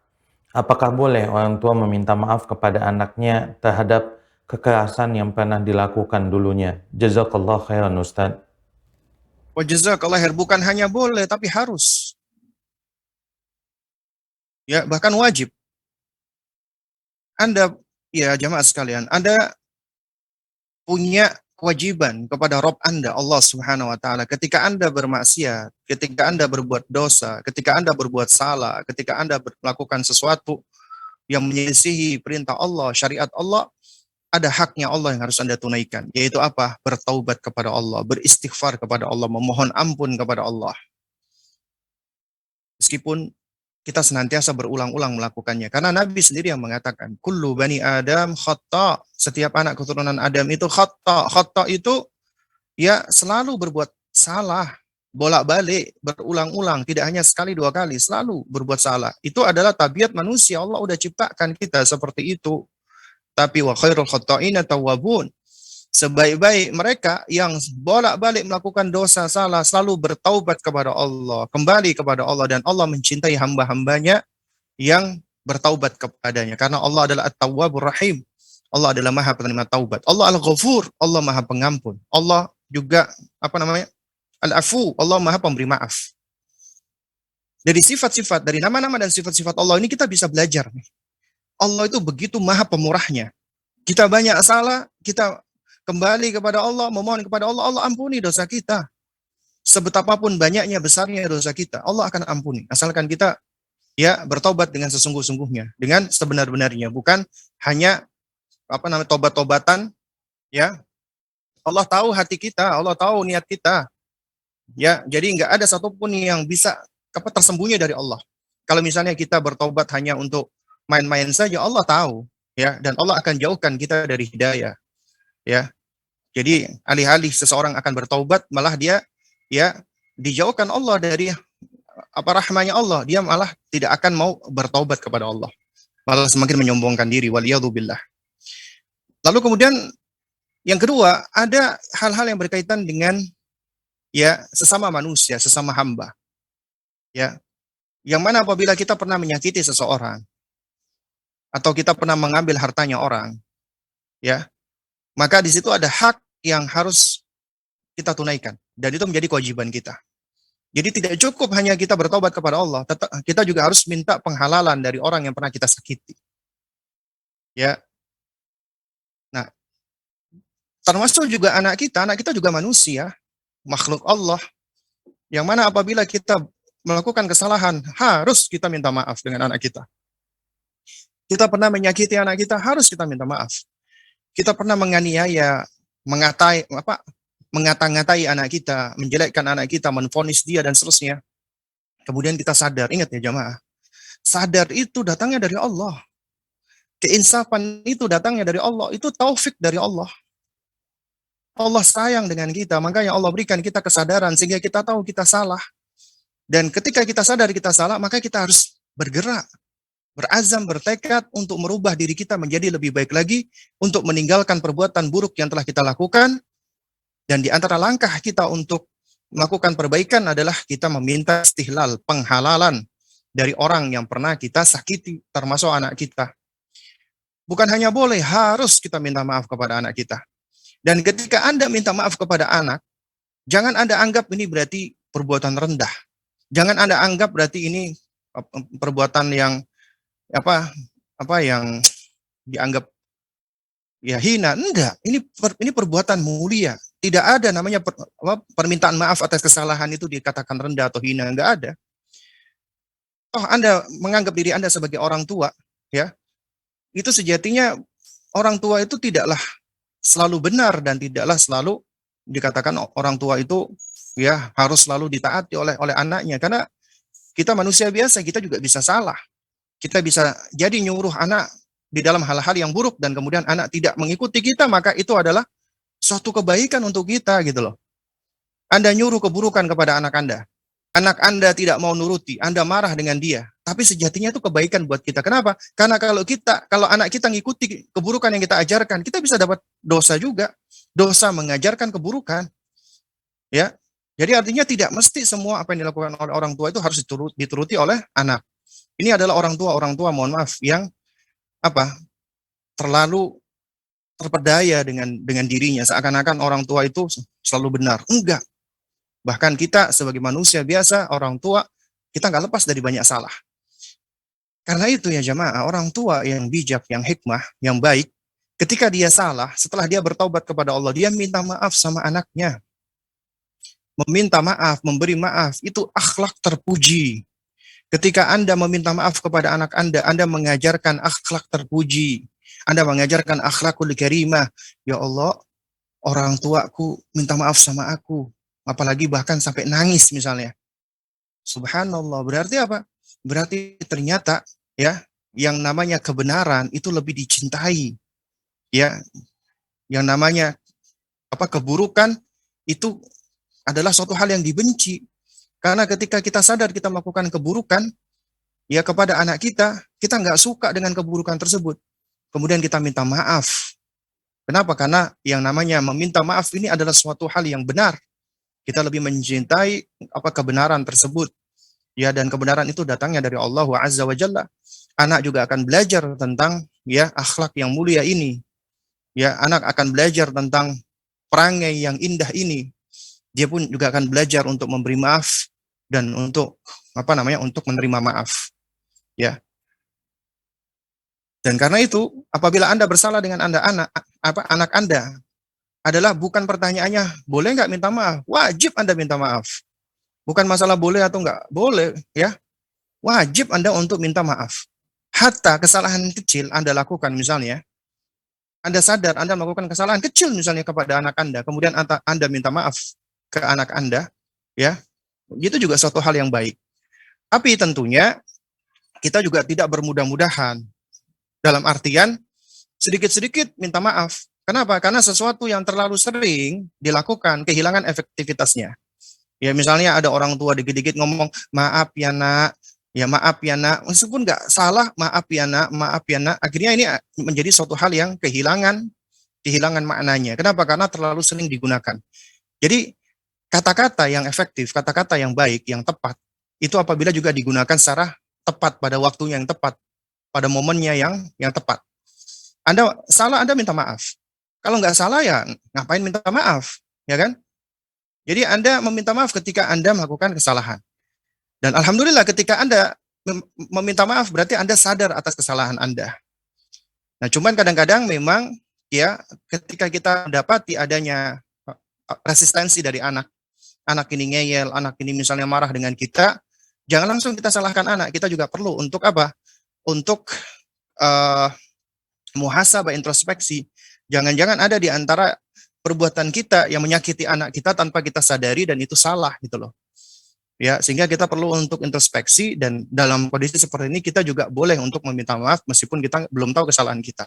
apakah boleh orang tua meminta maaf kepada anaknya terhadap kekerasan yang pernah dilakukan dulunya? Jazakallah khairan Ustadz. Wa jazakallah khair, bukan hanya boleh tapi harus. Ya, bahkan wajib. Anda, ya jamaah sekalian, Anda punya kewajiban kepada Rob Anda, Allah Subhanahu wa taala. Ketika Anda bermaksiat, ketika Anda berbuat dosa, ketika Anda berbuat salah, ketika Anda melakukan sesuatu yang menyelisihi perintah Allah, syariat Allah, ada haknya Allah yang harus Anda tunaikan, yaitu apa? Bertaubat kepada Allah, beristighfar kepada Allah, memohon ampun kepada Allah. Meskipun kita senantiasa berulang-ulang melakukannya. Karena Nabi sendiri yang mengatakan, kullu bani Adam khata. Setiap anak keturunan Adam itu khata. Khata itu ya selalu berbuat salah, bolak-balik, berulang-ulang, tidak hanya sekali dua kali, selalu berbuat salah. Itu adalah tabiat manusia. Allah udah ciptakan kita seperti itu. Tapi wa khairul khata'ina tawwabun. Sebaik-baik mereka yang bolak-balik melakukan dosa salah selalu bertaubat kepada Allah, kembali kepada Allah, dan Allah mencintai hamba-hambanya yang bertaubat kepadanya. Karena Allah adalah At-Tawwabur Rahim. Allah adalah Maha Penerima Taubat. Allah Al-Ghafur, Allah Maha Pengampun. Allah juga Al-Afu, Allah Maha Pemberi Maaf. Dari sifat-sifat, dari nama-nama dan sifat-sifat Allah ini kita bisa belajar. Allah itu begitu Maha Pemurahnya. Kita banyak salah, kita kembali kepada Allah, memohon kepada Allah, Allah ampuni dosa kita. Sebetapapun banyaknya besarnya dosa kita, Allah akan ampuni. Asalkan kita ya bertobat dengan sesungguh-sungguhnya, dengan sebenar-benarnya, bukan hanya tobat-tobatan ya. Allah tahu hati kita, Allah tahu niat kita. Ya, jadi nggak ada satupun yang bisa tersembunyi dari Allah. Kalau misalnya kita bertobat hanya untuk main-main saja, Allah tahu ya, dan Allah akan jauhkan kita dari hidayah. Ya, jadi alih-alih seseorang akan bertaubat, malah dia ya dijauhkan Allah dari rahmanya Allah. Dia malah tidak akan mau bertaubat kepada Allah, malah semakin menyombongkan diri. Waliyadzubillah. Lalu kemudian yang kedua, ada hal-hal yang berkaitan dengan ya sesama manusia, sesama hamba. Ya, yang mana apabila kita pernah menyakiti seseorang atau kita pernah mengambil hartanya orang, ya, maka di situ ada hak yang harus kita tunaikan, dan itu menjadi kewajiban kita. Jadi tidak cukup hanya kita bertobat kepada Allah, kita juga harus minta penghalalan dari orang yang pernah kita sakiti. Ya. Nah, termasuk juga anak kita juga manusia, makhluk Allah, yang mana apabila kita melakukan kesalahan, harus kita minta maaf dengan anak kita. Kita pernah menyakiti anak kita, harus kita minta maaf. Kita pernah menganiaya, mengata-ngatai anak kita, menjelekkan anak kita, menvonis dia, dan seterusnya. Kemudian kita sadar, ingat ya jamaah, sadar itu datangnya dari Allah. Keinsafan itu datangnya dari Allah, itu taufik dari Allah. Allah sayang dengan kita, makanya Allah berikan kita kesadaran sehingga kita tahu kita salah. Dan ketika kita sadar kita salah, maka kita harus bergerak, berazam, bertekad untuk merubah diri kita menjadi lebih baik lagi, untuk meninggalkan perbuatan buruk yang telah kita lakukan. Dan di antara langkah kita untuk melakukan perbaikan adalah kita meminta istihlal, penghalalan dari orang yang pernah kita sakiti, termasuk anak kita. Bukan hanya boleh, harus kita minta maaf kepada anak kita. Dan ketika Anda minta maaf kepada anak, jangan Anda anggap ini berarti perbuatan rendah. Jangan Anda anggap berarti ini perbuatan yang yang dianggap ya hina. Enggak, ini perbuatan mulia. Tidak ada namanya permintaan maaf atas kesalahan itu dikatakan rendah atau hina, enggak ada. Oh, Anda menganggap diri Anda sebagai orang tua, ya. Itu sejatinya orang tua itu tidaklah selalu benar dan tidaklah selalu dikatakan orang tua itu ya harus selalu ditaati oleh anaknya, karena kita manusia biasa, kita juga bisa salah. Kita bisa jadi nyuruh anak di dalam hal-hal yang buruk dan kemudian anak tidak mengikuti kita, maka itu adalah suatu kebaikan untuk kita gitu loh. Anda nyuruh keburukan kepada anak Anda tidak mau nuruti, Anda marah dengan dia, tapi sejatinya itu kebaikan buat kita. Kenapa? Karena kalau anak kita ngikuti keburukan yang kita ajarkan, kita bisa dapat dosa juga. Dosa mengajarkan keburukan, ya. Jadi artinya tidak mesti semua apa yang dilakukan oleh orang tua itu harus dituruti oleh anak. Ini adalah orang tua mohon maaf yang apa? Terlalu terpedaya dengan dirinya, seakan-akan orang tua itu selalu benar. Enggak. Bahkan kita sebagai manusia biasa, orang tua, kita nggak lepas dari banyak salah. Karena itu ya jamaah, orang tua yang bijak, yang hikmah, yang baik, ketika dia salah, setelah dia bertaubat kepada Allah, dia minta maaf sama anaknya. Meminta maaf, memberi maaf, itu akhlak terpuji. Ketika Anda meminta maaf kepada anak Anda mengajarkan akhlak terpuji. Anda mengajarkan akhlakul karimah. Ya Allah, orang tuaku minta maaf sama aku. Apalagi bahkan sampai nangis misalnya. Subhanallah, berarti apa? Berarti ternyata ya, yang namanya kebenaran itu lebih dicintai. Ya, yang namanya keburukan itu adalah suatu hal yang dibenci. Karena ketika kita sadar kita melakukan keburukan, ya kepada anak kita nggak suka dengan keburukan tersebut. Kemudian kita minta maaf. Kenapa? Karena yang namanya meminta maaf ini adalah suatu hal yang benar. Kita lebih mencintai kebenaran tersebut. Ya, dan kebenaran itu datangnya dari Allah Azza wa Jalla. Anak juga akan belajar tentang ya akhlak yang mulia ini. Ya, anak akan belajar tentang perangai yang indah ini. Dia pun juga akan belajar untuk memberi maaf dan untuk untuk menerima maaf. Ya. Dan karena itu, apabila Anda bersalah dengan anak Anda adalah bukan pertanyaannya boleh nggak minta maaf, wajib Anda minta maaf. Bukan masalah boleh atau nggak boleh, ya. Wajib Anda untuk minta maaf. Hatta kesalahan kecil Anda lakukan misalnya, Anda sadar Anda melakukan kesalahan kecil misalnya kepada anak Anda, kemudian Anda minta maaf ke anak Anda, ya, itu juga suatu hal yang baik. Tapi tentunya kita juga tidak bermudah-mudahan dalam artian sedikit-sedikit minta maaf. Kenapa? Karena sesuatu yang terlalu sering dilakukan kehilangan efektivitasnya. Ya misalnya ada orang tua dikit-dikit ngomong maaf ya nak, ya maaf ya nak, meskipun nggak salah maaf ya nak, akhirnya ini menjadi suatu hal yang kehilangan maknanya. Kenapa? Karena terlalu sering digunakan. Jadi kata-kata yang efektif, kata-kata yang baik, yang tepat, itu apabila juga digunakan secara tepat pada waktunya yang tepat, pada momennya yang tepat. Anda salah, Anda minta maaf. Kalau nggak salah ya ngapain minta maaf, ya kan? Jadi Anda meminta maaf ketika Anda melakukan kesalahan. Dan alhamdulillah ketika Anda meminta maaf berarti Anda sadar atas kesalahan Anda. Nah, cuman kadang-kadang memang ya ketika kita dapati adanya resistensi dari anak ini ngeyel, anak ini misalnya marah dengan kita, jangan langsung kita salahkan anak. Kita juga perlu untuk apa? Untuk muhasabah, introspeksi. Jangan-jangan ada di antara perbuatan kita yang menyakiti anak kita tanpa kita sadari dan itu salah gitu loh. Ya, sehingga kita perlu untuk introspeksi dan dalam kondisi seperti ini kita juga boleh untuk meminta maaf meskipun kita belum tahu kesalahan kita.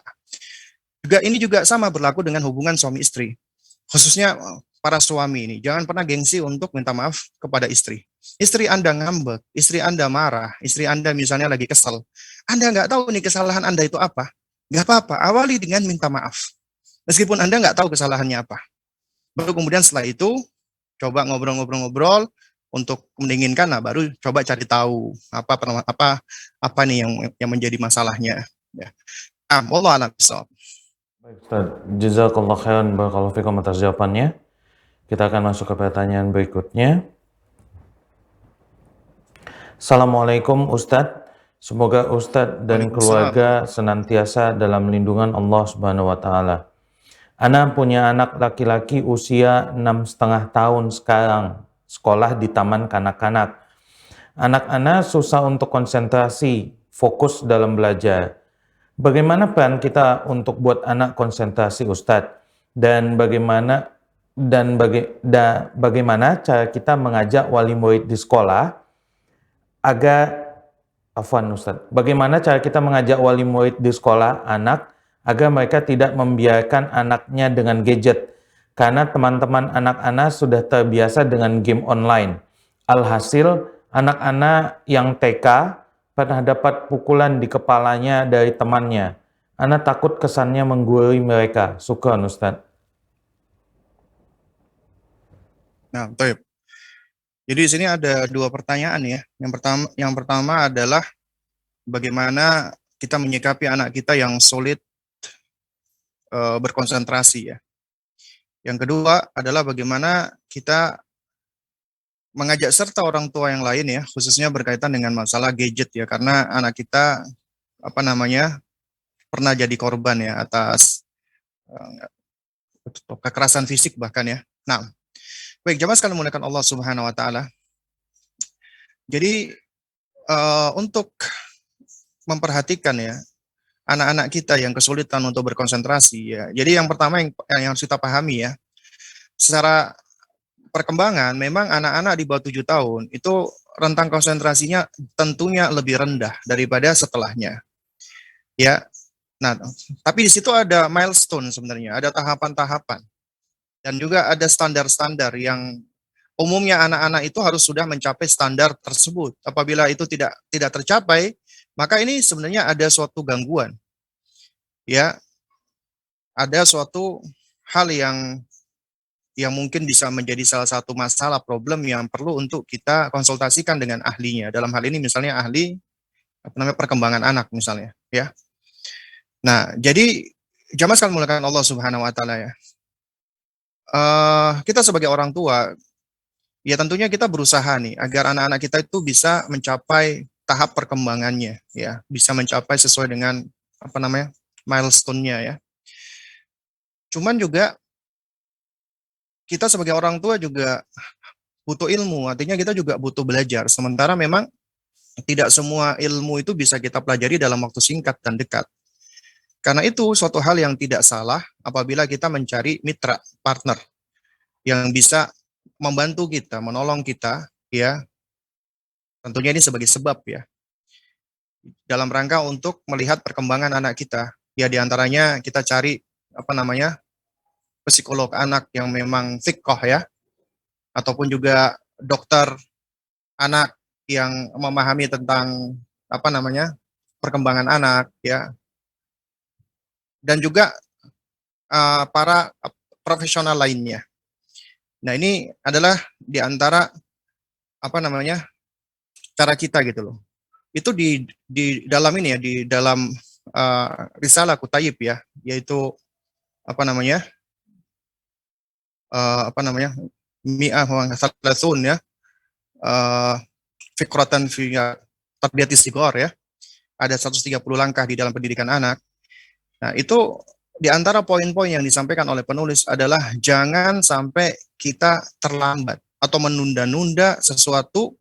Ini juga sama berlaku dengan hubungan suami istri. Khususnya para suami ini, jangan pernah gengsi untuk minta maaf kepada istri. Istri Anda ngambek, istri Anda marah, istri Anda misalnya lagi kesel. Anda nggak tahu nih kesalahan Anda itu apa. Nggak apa-apa, awali dengan minta maaf. Meskipun Anda nggak tahu kesalahannya apa. Baru kemudian setelah itu, coba ngobrol-ngobrol untuk mendinginkan, nah baru coba cari tahu apa nih yang menjadi masalahnya. Ya. Wallahu a'lam bishawab. Baik, Ustaz. Jazakallah khairan barakallahu fikum atas jawabannya. Kita akan masuk ke pertanyaan berikutnya. Assalamualaikum Ustadz. Semoga Ustadz dan keluarga senantiasa dalam lindungan Allah Subhanahu wa Ta'ala. Ana punya anak laki-laki usia 6,5 tahun sekarang, sekolah di taman kanak-kanak. Anak Ana susah untuk konsentrasi, fokus dalam belajar. Bagaimana peran kita untuk buat anak konsentrasi Ustadz? Dan bagaimana cara kita mengajak wali murid di sekolah bagaimana cara kita mengajak wali murid di sekolah anak agar mereka tidak membiarkan anaknya dengan gadget karena teman-teman anak-anak sudah terbiasa dengan game online. Alhasil anak-anak yang TK pernah dapat pukulan di kepalanya dari temannya. Ana takut kesannya menggurui mereka. Syukran Ustaz. Nah, baik. Jadi di sini ada dua pertanyaan ya. Yang pertama adalah bagaimana kita menyikapi anak kita yang sulit berkonsentrasi ya. Yang kedua adalah bagaimana kita mengajak serta orang tua yang lain ya, khususnya berkaitan dengan masalah gadget ya, karena anak kita apa namanya pernah jadi korban ya atas kekerasan fisik bahkan ya. Nah, baik jamaah sekalian memuliakan Allah Subhanahu wa taala. Jadi untuk memperhatikan ya anak-anak kita yang kesulitan untuk berkonsentrasi ya. Jadi yang pertama yang harus kita pahami ya, secara perkembangan memang anak-anak di bawah 7 tahun itu rentang konsentrasinya tentunya lebih rendah daripada setelahnya. Ya. Nah, tapi di situ ada milestone sebenarnya, ada tahapan-tahapan. Dan juga ada standar-standar yang umumnya anak-anak itu harus sudah mencapai standar tersebut. Apabila itu tidak tercapai, maka ini sebenarnya ada suatu gangguan. Ya, ada suatu hal yang mungkin bisa menjadi salah satu masalah problem yang perlu untuk kita konsultasikan dengan ahlinya. Dalam hal ini misalnya ahli perkembangan anak misalnya, ya. Nah, jadi jamaah sekalian muliakan Allah Subhanahu wa taala ya. Kita sebagai orang tua ya tentunya kita berusaha nih agar anak-anak kita itu bisa mencapai tahap perkembangannya ya, bisa mencapai sesuai dengan milestone-nya ya. Cuman juga kita sebagai orang tua juga butuh ilmu, artinya kita juga butuh belajar. Sementara memang tidak semua ilmu itu bisa kita pelajari dalam waktu singkat dan dekat. Karena itu suatu hal yang tidak salah apabila kita mencari mitra, partner yang bisa membantu kita, menolong kita, ya. Tentunya ini sebagai sebab ya. Dalam rangka untuk melihat perkembangan anak kita. Ya diantaranya kita cari psikolog anak yang memang thiqah ya, ataupun juga dokter anak yang memahami tentang perkembangan anak ya, dan juga para profesional lainnya. Nah ini adalah di antara cara kita gitu loh. Itu di dalam ini ya, di dalam risalah Kutayib ya, yaitu mi'ah wa thalathun ya, fikratan fi tarbiyati sighar ya. Ada 130 langkah di dalam pendidikan anak. Nah, itu di antara poin-poin yang disampaikan oleh penulis adalah jangan sampai kita terlambat atau menunda-nunda sesuatu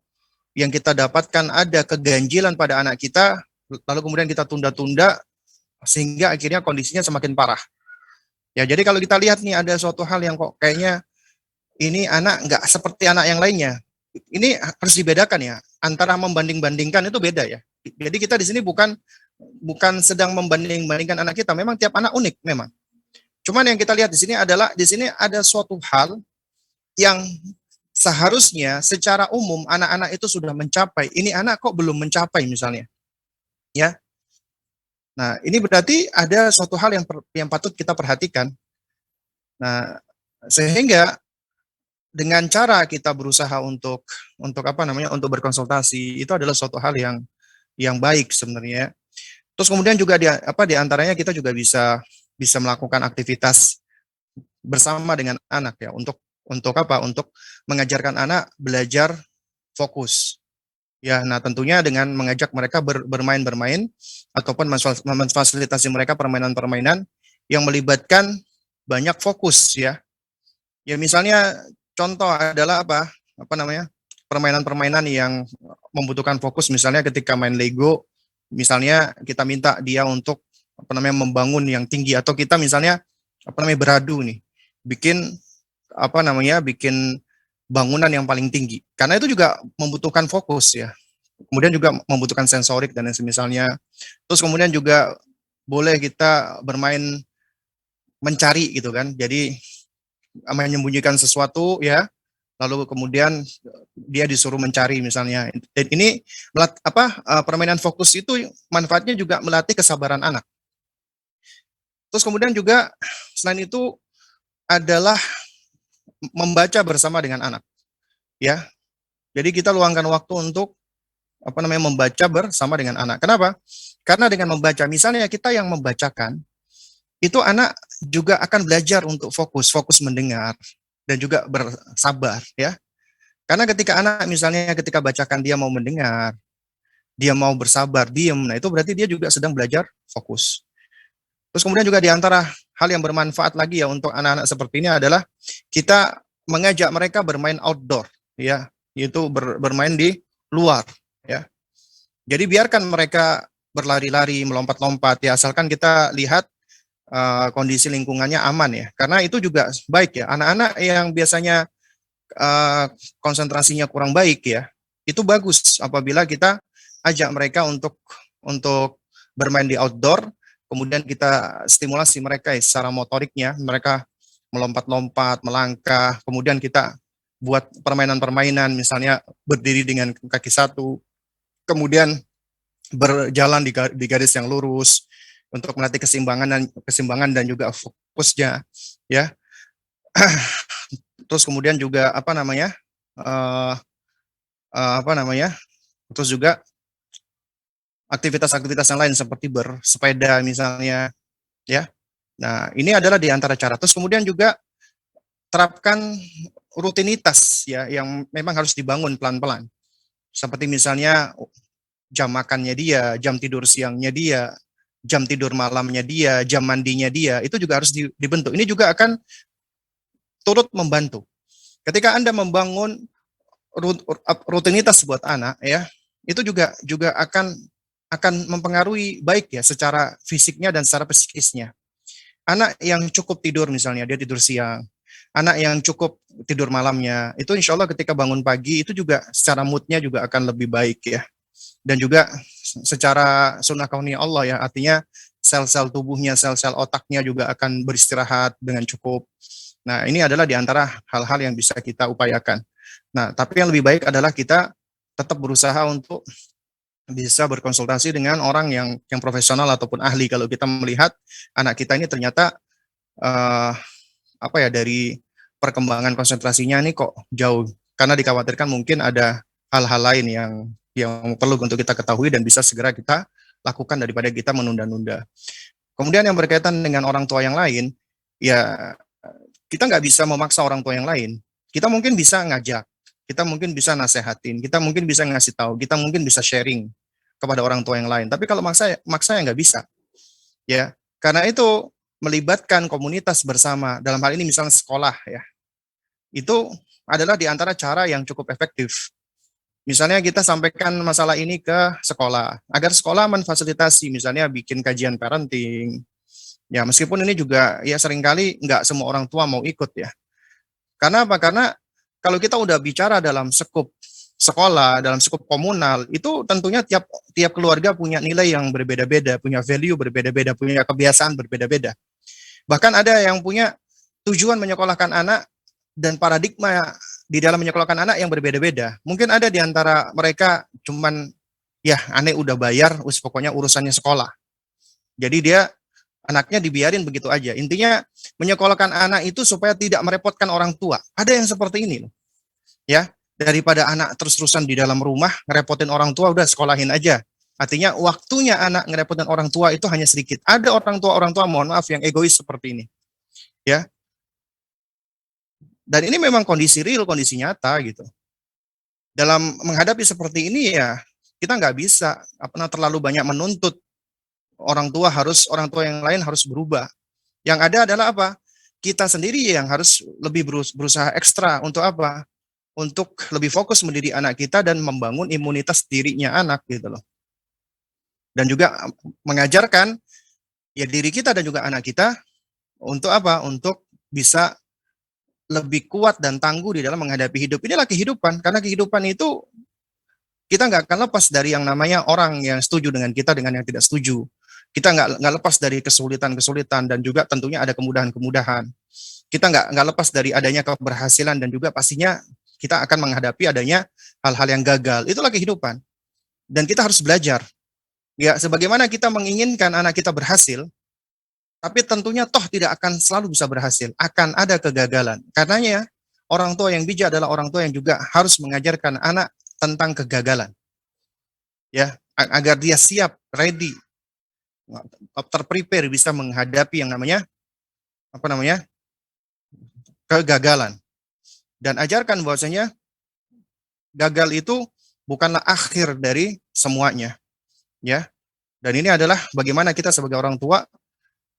yang kita dapatkan ada keganjilan pada anak kita, lalu kemudian kita tunda-tunda sehingga akhirnya kondisinya semakin parah. Ya, jadi kalau kita lihat nih ada suatu hal yang kok kayaknya ini anak nggak seperti anak yang lainnya. Ini harus dibedakan ya, antara membanding-bandingkan itu beda ya. Jadi kita di sini bukan sedang membanding-bandingkan anak kita, memang tiap anak unik memang. Cuman yang kita lihat di sini adalah di sini ada suatu hal yang seharusnya secara umum anak-anak itu sudah mencapai. Ini anak kok belum mencapai misalnya. Ya. Nah, ini berarti ada suatu hal yang patut kita perhatikan. Nah, sehingga dengan cara kita berusaha untuk berkonsultasi itu adalah suatu hal yang baik sebenarnya. Terus kemudian juga di antaranya kita juga bisa melakukan aktivitas bersama dengan anak ya, untuk mengajarkan anak belajar fokus. Ya, nah tentunya dengan mengajak mereka bermain-bermain ataupun memfasilitasi mereka permainan-permainan yang melibatkan banyak fokus ya. Ya misalnya contoh adalah permainan-permainan yang membutuhkan fokus, misalnya ketika main Lego, misalnya kita minta dia untuk membangun yang tinggi, atau kita misalnya beradu nih, bikin bangunan yang paling tinggi. Karena itu juga membutuhkan fokus ya. Kemudian juga membutuhkan sensorik dan semisalnya. Terus kemudian juga boleh kita bermain mencari gitu kan. Jadi menyembunyikan sesuatu ya, lalu kemudian dia disuruh mencari misalnya. Dan ini permainan fokus itu manfaatnya juga melatih kesabaran anak. Terus kemudian juga selain itu adalah membaca bersama dengan anak, ya. Jadi kita luangkan waktu untuk membaca bersama dengan anak. Kenapa? Karena dengan membaca, misalnya kita yang membacakan, itu anak juga akan belajar untuk fokus mendengar dan juga bersabar, ya. Karena ketika anak misalnya ketika bacakan dia mau mendengar, dia mau bersabar, diem, nah itu berarti dia juga sedang belajar fokus. Terus kemudian juga di antara hal yang bermanfaat lagi ya untuk anak-anak seperti ini adalah kita mengajak mereka bermain outdoor, ya, yaitu bermain di luar, ya. Jadi biarkan mereka berlari-lari, melompat-lompat, ya, asalkan kita lihat kondisi lingkungannya aman, ya. Karena itu juga baik, ya. Anak-anak yang biasanya konsentrasinya kurang baik, ya, itu bagus apabila kita ajak mereka untuk bermain di outdoor, kemudian kita stimulasi mereka secara motoriknya, mereka melompat-lompat, melangkah, kemudian kita buat permainan-permainan, misalnya berdiri dengan kaki satu, kemudian berjalan di garis yang lurus untuk melatih keseimbangan dan juga fokusnya, ya. Terus kemudian juga terus juga aktivitas-aktivitas yang lain seperti bersepeda misalnya, ya. Nah, ini adalah di antara cara. Terus kemudian juga terapkan rutinitas, ya, yang memang harus dibangun pelan-pelan. Seperti misalnya jam makannya dia, jam tidur siangnya dia, jam tidur malamnya dia, jam mandinya dia, itu juga harus dibentuk. Ini juga akan turut membantu. Ketika Anda membangun rutinitas buat anak, ya, itu juga akan mempengaruhi baik, ya, secara fisiknya dan secara psikisnya. Anak yang cukup tidur misalnya, dia tidur siang, anak yang cukup tidur malamnya, itu insya Allah ketika bangun pagi itu juga secara moodnya juga akan lebih baik, ya. Dan juga secara sunnah kauniyah Allah, ya, artinya sel-sel tubuhnya, sel-sel otaknya juga akan beristirahat dengan cukup. Nah, ini adalah di antara hal-hal yang bisa kita upayakan. Nah, tapi yang lebih baik adalah kita tetap berusaha untuk bisa berkonsultasi dengan orang yang profesional ataupun ahli kalau kita melihat anak kita ini ternyata dari perkembangan konsentrasinya ini kok jauh, karena dikhawatirkan mungkin ada hal-hal lain yang perlu untuk kita ketahui dan bisa segera kita lakukan daripada kita menunda-nunda. Kemudian yang berkaitan dengan orang tua yang lain, ya, kita nggak bisa memaksa orang tua yang lain. Kita mungkin bisa ngajak, kita mungkin bisa nasehatin, kita mungkin bisa ngasih tahu, kita mungkin bisa sharing kepada orang tua yang lain. Tapi kalau maksa ya nggak bisa, ya. Karena itu melibatkan komunitas bersama, dalam hal ini misalnya sekolah, ya, itu adalah di antara cara yang cukup efektif. Misalnya kita sampaikan masalah ini ke sekolah, agar sekolah memfasilitasi, misalnya bikin kajian parenting. Ya, meskipun ini juga ya seringkali nggak semua orang tua mau ikut, ya. Karena apa? Karena kalau kita udah bicara dalam skup sekolah, dalam skup komunal, itu tentunya tiap keluarga punya nilai yang berbeda-beda, punya value berbeda-beda, punya kebiasaan berbeda-beda. Bahkan ada yang punya tujuan menyekolahkan anak dan paradigma di dalam menyekolahkan anak yang berbeda-beda. Mungkin ada di antara mereka cuman, ya, aneh udah bayar, pokoknya urusannya sekolah. Jadi dia anaknya dibiarin begitu aja. Intinya menyekolahkan anak itu supaya tidak merepotkan orang tua. Ada yang seperti ini loh, ya. Daripada anak terus-terusan di dalam rumah ngerepotin orang tua, udah sekolahin aja. Artinya waktunya anak ngerepotin orang tua itu hanya sedikit. Ada orang tua mohon maaf yang egois seperti ini, ya. Dan ini memang kondisi real, kondisi nyata gitu. Dalam menghadapi seperti ini, ya, kita nggak bisa terlalu banyak menuntut orang tua yang lain harus berubah. Yang ada adalah apa? Kita sendiri yang harus lebih berusaha ekstra untuk apa? Untuk lebih fokus mendidik anak kita dan membangun imunitas dirinya anak gitu loh. Dan juga mengajarkan, ya, diri kita dan juga anak kita untuk apa? Untuk bisa lebih kuat dan tangguh di dalam menghadapi hidup. Inilah kehidupan, karena kehidupan itu kita nggak akan lepas dari yang namanya orang yang setuju dengan kita dengan yang tidak setuju. Kita nggak lepas dari kesulitan-kesulitan dan juga tentunya ada kemudahan-kemudahan. Kita nggak lepas dari adanya keberhasilan dan juga pastinya kita akan menghadapi adanya hal-hal yang gagal. Itulah kehidupan. Dan kita harus belajar. Ya, sebagaimana kita menginginkan anak kita berhasil, tapi tentunya toh tidak akan selalu bisa berhasil. Akan ada kegagalan. Karenanya, orang tua yang bijak adalah orang tua yang juga harus mengajarkan anak tentang kegagalan. Ya, agar dia siap, ready, terprepare bisa menghadapi yang namanya kegagalan. Dan ajarkan bahwasanya gagal itu bukanlah akhir dari semuanya, ya. Dan ini adalah bagaimana kita sebagai orang tua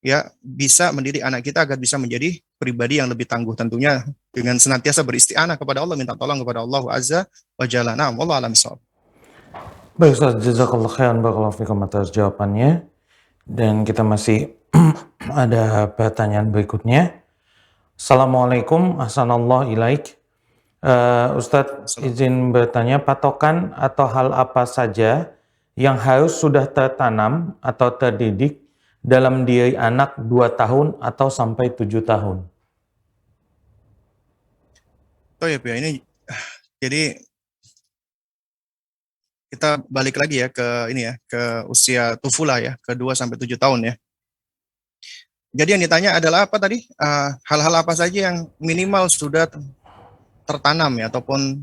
ya bisa mendidik anak kita agar bisa menjadi pribadi yang lebih tangguh, tentunya dengan senantiasa beristi'anah kepada Allah, minta tolong kepada Allah Azza wa Jalla. Na'am, wallahu a'lam bishawab. Baik Ustaz, jazakallah khairan barakallahu fikum atas jawabannya. Dan kita masih ada pertanyaan berikutnya. Assalamualaikum, ahsanallah ilaik. Ustadz izin bertanya, patokan atau hal apa saja yang harus sudah tertanam atau terdidik dalam diri anak 2 tahun atau sampai 7 tahun? Oh ya, ini jadi kita balik lagi ya ke ini ya, ke usia tufulah ya, ke 2 sampai 7 tahun ya. Jadi yang ditanya adalah apa tadi? Hal-hal apa saja yang minimal sudah tertanam ya ataupun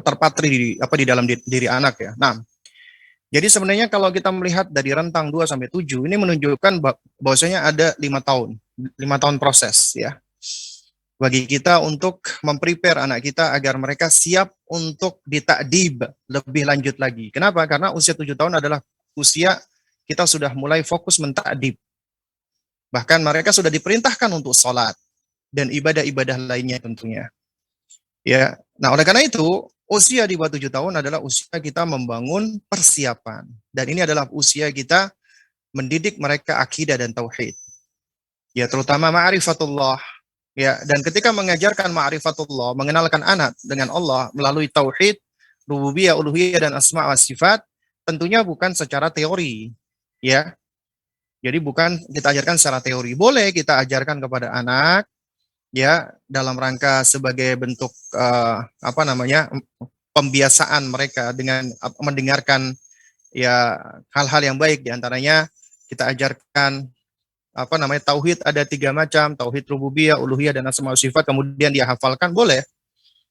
terpatri di dalam diri anak ya. Nah, jadi sebenarnya kalau kita melihat dari rentang 2 sampai 7 ini menunjukkan bahwasanya ada 5 tahun. 5 tahun proses ya. Bagi kita untuk memprepare anak kita agar mereka siap untuk ditakdib lebih lanjut lagi. Kenapa? Karena usia 7 tahun adalah usia kita sudah mulai fokus mentakdib. Bahkan mereka sudah diperintahkan untuk sholat dan ibadah-ibadah lainnya tentunya. Ya, nah oleh karena itu usia di bawah 7 tahun adalah usia kita membangun persiapan, dan ini adalah usia kita mendidik mereka akidah dan tauhid. Ya, terutama ma'rifatullah. Ya, dan ketika mengajarkan ma'rifatullah, mengenalkan anak dengan Allah melalui tauhid, rububiyah, uluhiyah dan asma wa sifat, tentunya bukan secara teori. Ya. Jadi bukan kita ajarkan secara teori. Boleh kita ajarkan kepada anak ya dalam rangka sebagai bentuk pembiasaan mereka dengan mendengarkan ya hal-hal yang baik, diantaranya kita ajarkan tauhid ada 3 macam, tauhid rububiyah, uluhiyah dan asma wa sifat, kemudian dia hafalkan, boleh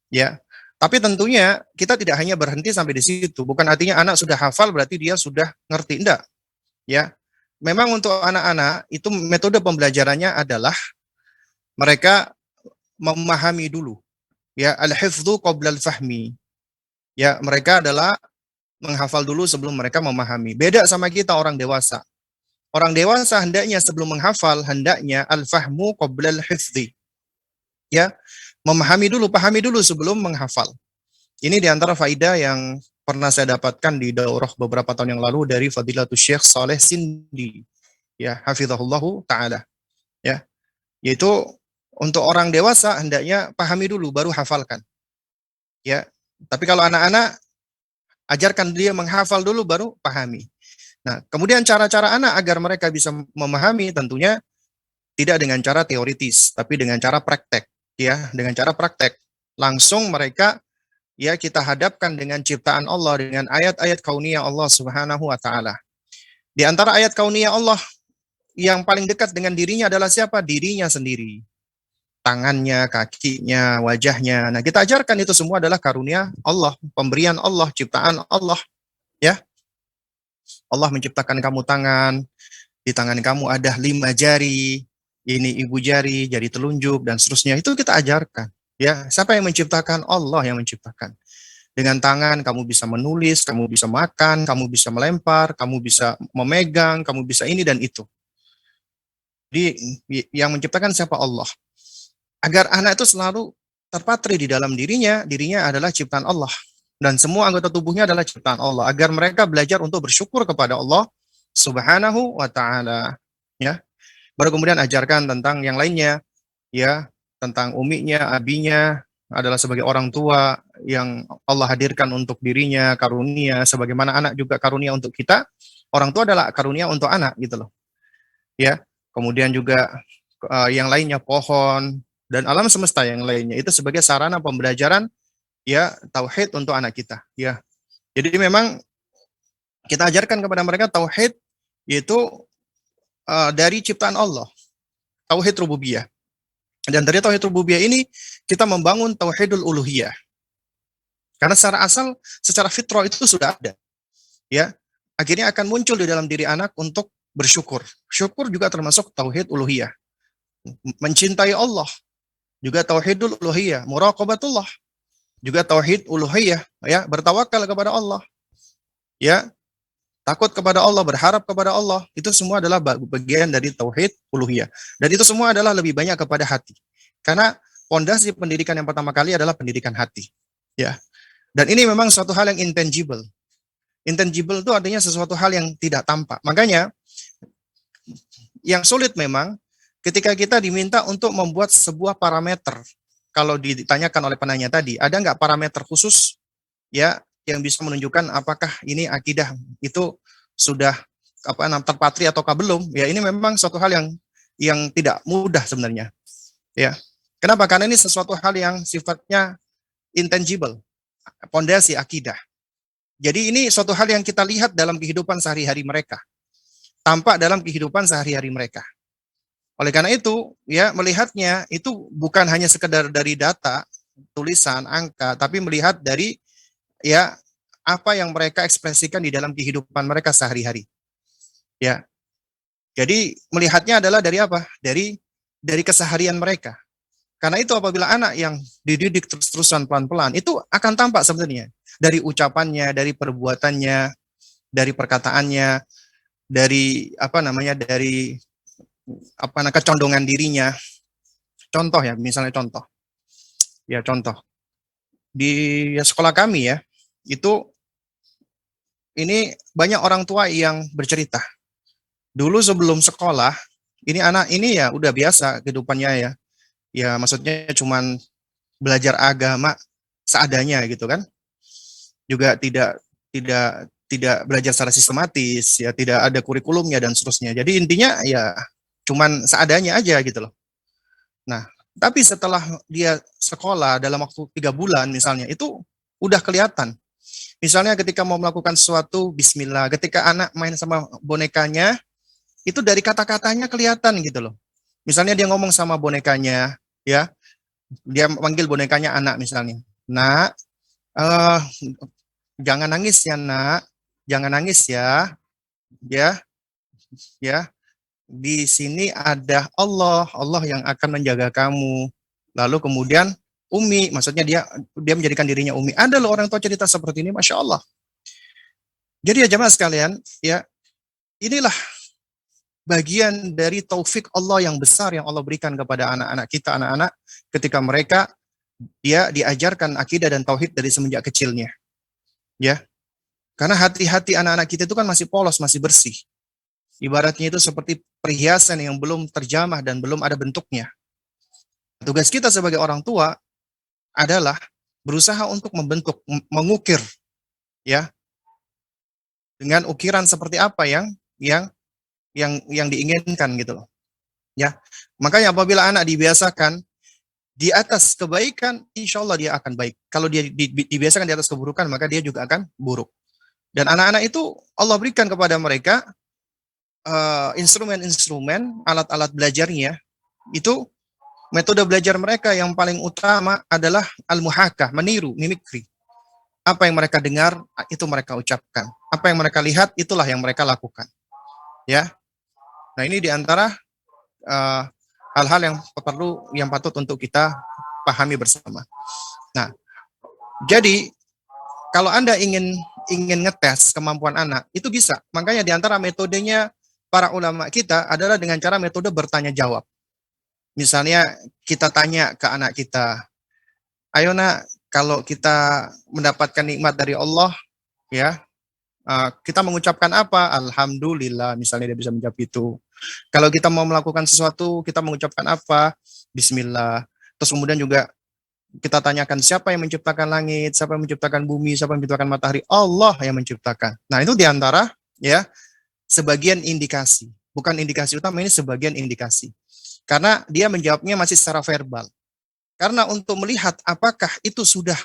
ya. Tapi tentunya kita tidak hanya berhenti sampai di situ. Bukan artinya anak sudah hafal berarti dia sudah ngerti, enggak ya. Memang untuk anak-anak itu metode pembelajarannya adalah mereka memahami dulu. Ya, al-hifdzu qabla al-fahmi. Ya, mereka adalah menghafal dulu sebelum mereka memahami. Beda sama kita orang dewasa. Orang dewasa hendaknya sebelum menghafal, hendaknya al-fahmu qabla al-hifdzi. Ya, memahami dulu, pahami dulu sebelum menghafal. Ini diantara faidah yang pernah saya dapatkan di daurah beberapa tahun yang lalu dari Fadilatul Syekh Saleh Sindi, ya, hafizahullahu ta'ala, ya, yaitu untuk orang dewasa hendaknya pahami dulu baru hafalkan, ya. Tapi kalau anak-anak ajarkan dia menghafal dulu baru pahami. Nah, kemudian cara-cara anak agar mereka bisa memahami tentunya tidak dengan cara teoritis, tapi dengan cara praktek, ya, dengan cara praktek. Langsung mereka ya kita hadapkan dengan ciptaan Allah, dengan ayat-ayat kauniyah Allah Subhanahu wa taala. Di antara ayat kauniyah Allah yang paling dekat dengan dirinya adalah siapa? Dirinya sendiri. Tangannya, kakinya, wajahnya. Nah, kita ajarkan itu semua adalah karunia Allah, pemberian Allah, ciptaan Allah, ya. Allah menciptakan kamu tangan, di tangan kamu ada 5 jari, ini ibu jari, jari telunjuk dan seterusnya. Itu kita ajarkan. Ya, siapa yang menciptakan? Allah yang menciptakan. Dengan tangan kamu bisa menulis, kamu bisa makan, kamu bisa melempar, kamu bisa memegang, kamu bisa ini dan itu. Jadi yang menciptakan siapa? Allah. Agar anak itu selalu terpatri di dalam dirinya adalah ciptaan Allah. Dan semua anggota tubuhnya adalah ciptaan Allah. Agar mereka belajar untuk bersyukur kepada Allah Subhanahu wa ta'ala. Ya. Baru kemudian ajarkan tentang yang lainnya. Ya, tentang uminya, abinya, adalah sebagai orang tua yang Allah hadirkan untuk dirinya, karunia, sebagaimana anak juga karunia untuk kita, orang tua adalah karunia untuk anak gitu loh. Ya, kemudian juga yang lainnya pohon, dan alam semesta yang lainnya itu sebagai sarana pembelajaran ya tauhid untuk anak kita ya. Jadi memang kita ajarkan kepada mereka tauhid yaitu dari ciptaan Allah, tauhid rububiyah. Dan dari tauhid rububiyah ini kita membangun tauhidul uluhiyah. Karena secara asal, secara fitrah itu sudah ada. Ya, akhirnya akan muncul di dalam diri anak untuk bersyukur. Syukur juga termasuk tauhid uluhiyah. Mencintai Allah juga tauhidul uluhiyah, muraqabatullah juga tauhid uluhiyah, ya, bertawakal kepada Allah. Ya, takut kepada Allah, berharap kepada Allah, itu semua adalah bagian dari tauhid uluhiyah. Dan itu semua adalah lebih banyak kepada hati. Karena pondasi pendidikan yang pertama kali adalah pendidikan hati. Ya. Dan ini memang suatu hal yang intangible. Intangible itu artinya sesuatu hal yang tidak tampak. Makanya yang sulit memang ketika kita diminta untuk membuat sebuah parameter. Kalau ditanyakan oleh penanya tadi, ada nggak parameter khusus ya yang bisa menunjukkan apakah ini akidah itu sudah terpatri ataukah belum? Ya ini memang suatu hal yang tidak mudah sebenarnya. Ya. Kenapa? Karena ini sesuatu hal yang sifatnya intangible, pondasi akidah. Jadi ini suatu hal yang kita lihat dalam kehidupan sehari-hari mereka, tampak dalam kehidupan sehari-hari mereka. Oleh karena itu, ya melihatnya itu bukan hanya sekedar dari data, tulisan, angka, tapi melihat dari ya apa yang mereka ekspresikan di dalam kehidupan mereka sehari-hari. Ya. Jadi melihatnya adalah dari apa? Dari keseharian mereka. Karena itu apabila anak yang dididik terus-terusan pelan-pelan, itu akan tampak sebenarnya dari ucapannya, dari perbuatannya, dari perkataannya, dari kecondongan dirinya. Contoh ya, misalnya contoh. Ya contoh. Di sekolah kami ya, itu ini banyak orang tua yang bercerita. Dulu sebelum sekolah, ini anak ini ya udah biasa kehidupannya ya. Ya maksudnya cuman belajar agama seadanya gitu kan. Juga tidak belajar secara sistematis, ya tidak ada kurikulumnya dan seterusnya. Jadi intinya ya cuman seadanya aja gitu loh. Nah, tapi setelah dia sekolah dalam waktu 3 bulan misalnya, itu udah kelihatan. Misalnya ketika mau melakukan sesuatu, bismillah. Ketika anak main sama bonekanya, itu dari kata-katanya kelihatan gitu loh. Misalnya dia ngomong sama bonekanya, ya, dia manggil bonekanya anak misalnya. Nak, jangan nangis ya nak, jangan nangis ya, ya. Di sini ada Allah, Allah yang akan menjaga kamu. Lalu kemudian Umi, maksudnya dia menjadikan dirinya Umi. Ada loh orang tua cerita seperti ini, Masya Allah. Jadi ya jemaah sekalian, ya inilah bagian dari taufik Allah yang besar yang Allah berikan kepada anak-anak kita, anak-anak ketika mereka dia diajarkan akidah dan tauhid dari semenjak kecilnya. Ya. Karena hati-hati anak-anak kita itu kan masih polos, masih bersih. Ibaratnya itu seperti perhiasan yang belum terjamah dan belum ada bentuknya. Tugas kita sebagai orang tua adalah berusaha untuk membentuk, mengukir, ya, dengan ukiran seperti apa yang diinginkan gitu loh. Ya, makanya apabila anak dibiasakan di atas kebaikan, insya Allah dia akan baik. Kalau dia dibiasakan di atas keburukan, maka dia juga akan buruk. Dan anak-anak itu Allah berikan kepada mereka instrumen-instrumen, alat-alat belajarnya, itu metode belajar mereka yang paling utama adalah al-muhakah, meniru, mimikri. Apa yang mereka dengar, itu mereka ucapkan. Apa yang mereka lihat, itulah yang mereka lakukan. Ya. Nah, ini diantara hal-hal yang patut untuk kita pahami bersama. Nah, jadi kalau Anda ingin ngetes kemampuan anak, itu bisa. Makanya diantara metodenya para ulama kita adalah dengan cara metode bertanya jawab. Misalnya kita tanya ke anak kita, ayo nak, kalau kita mendapatkan nikmat dari Allah, ya, kita mengucapkan apa? Alhamdulillah, misalnya dia bisa menjawab itu. Kalau kita mau melakukan sesuatu, kita mengucapkan apa? Bismillah. Terus kemudian juga kita tanyakan siapa yang menciptakan langit, siapa yang menciptakan bumi, siapa yang menciptakan matahari? Allah yang menciptakan. Nah, itu diantara ya sebagian indikasi. Bukan indikasi utama, ini sebagian indikasi. Karena dia menjawabnya masih secara verbal. Karena untuk melihat apakah itu sudah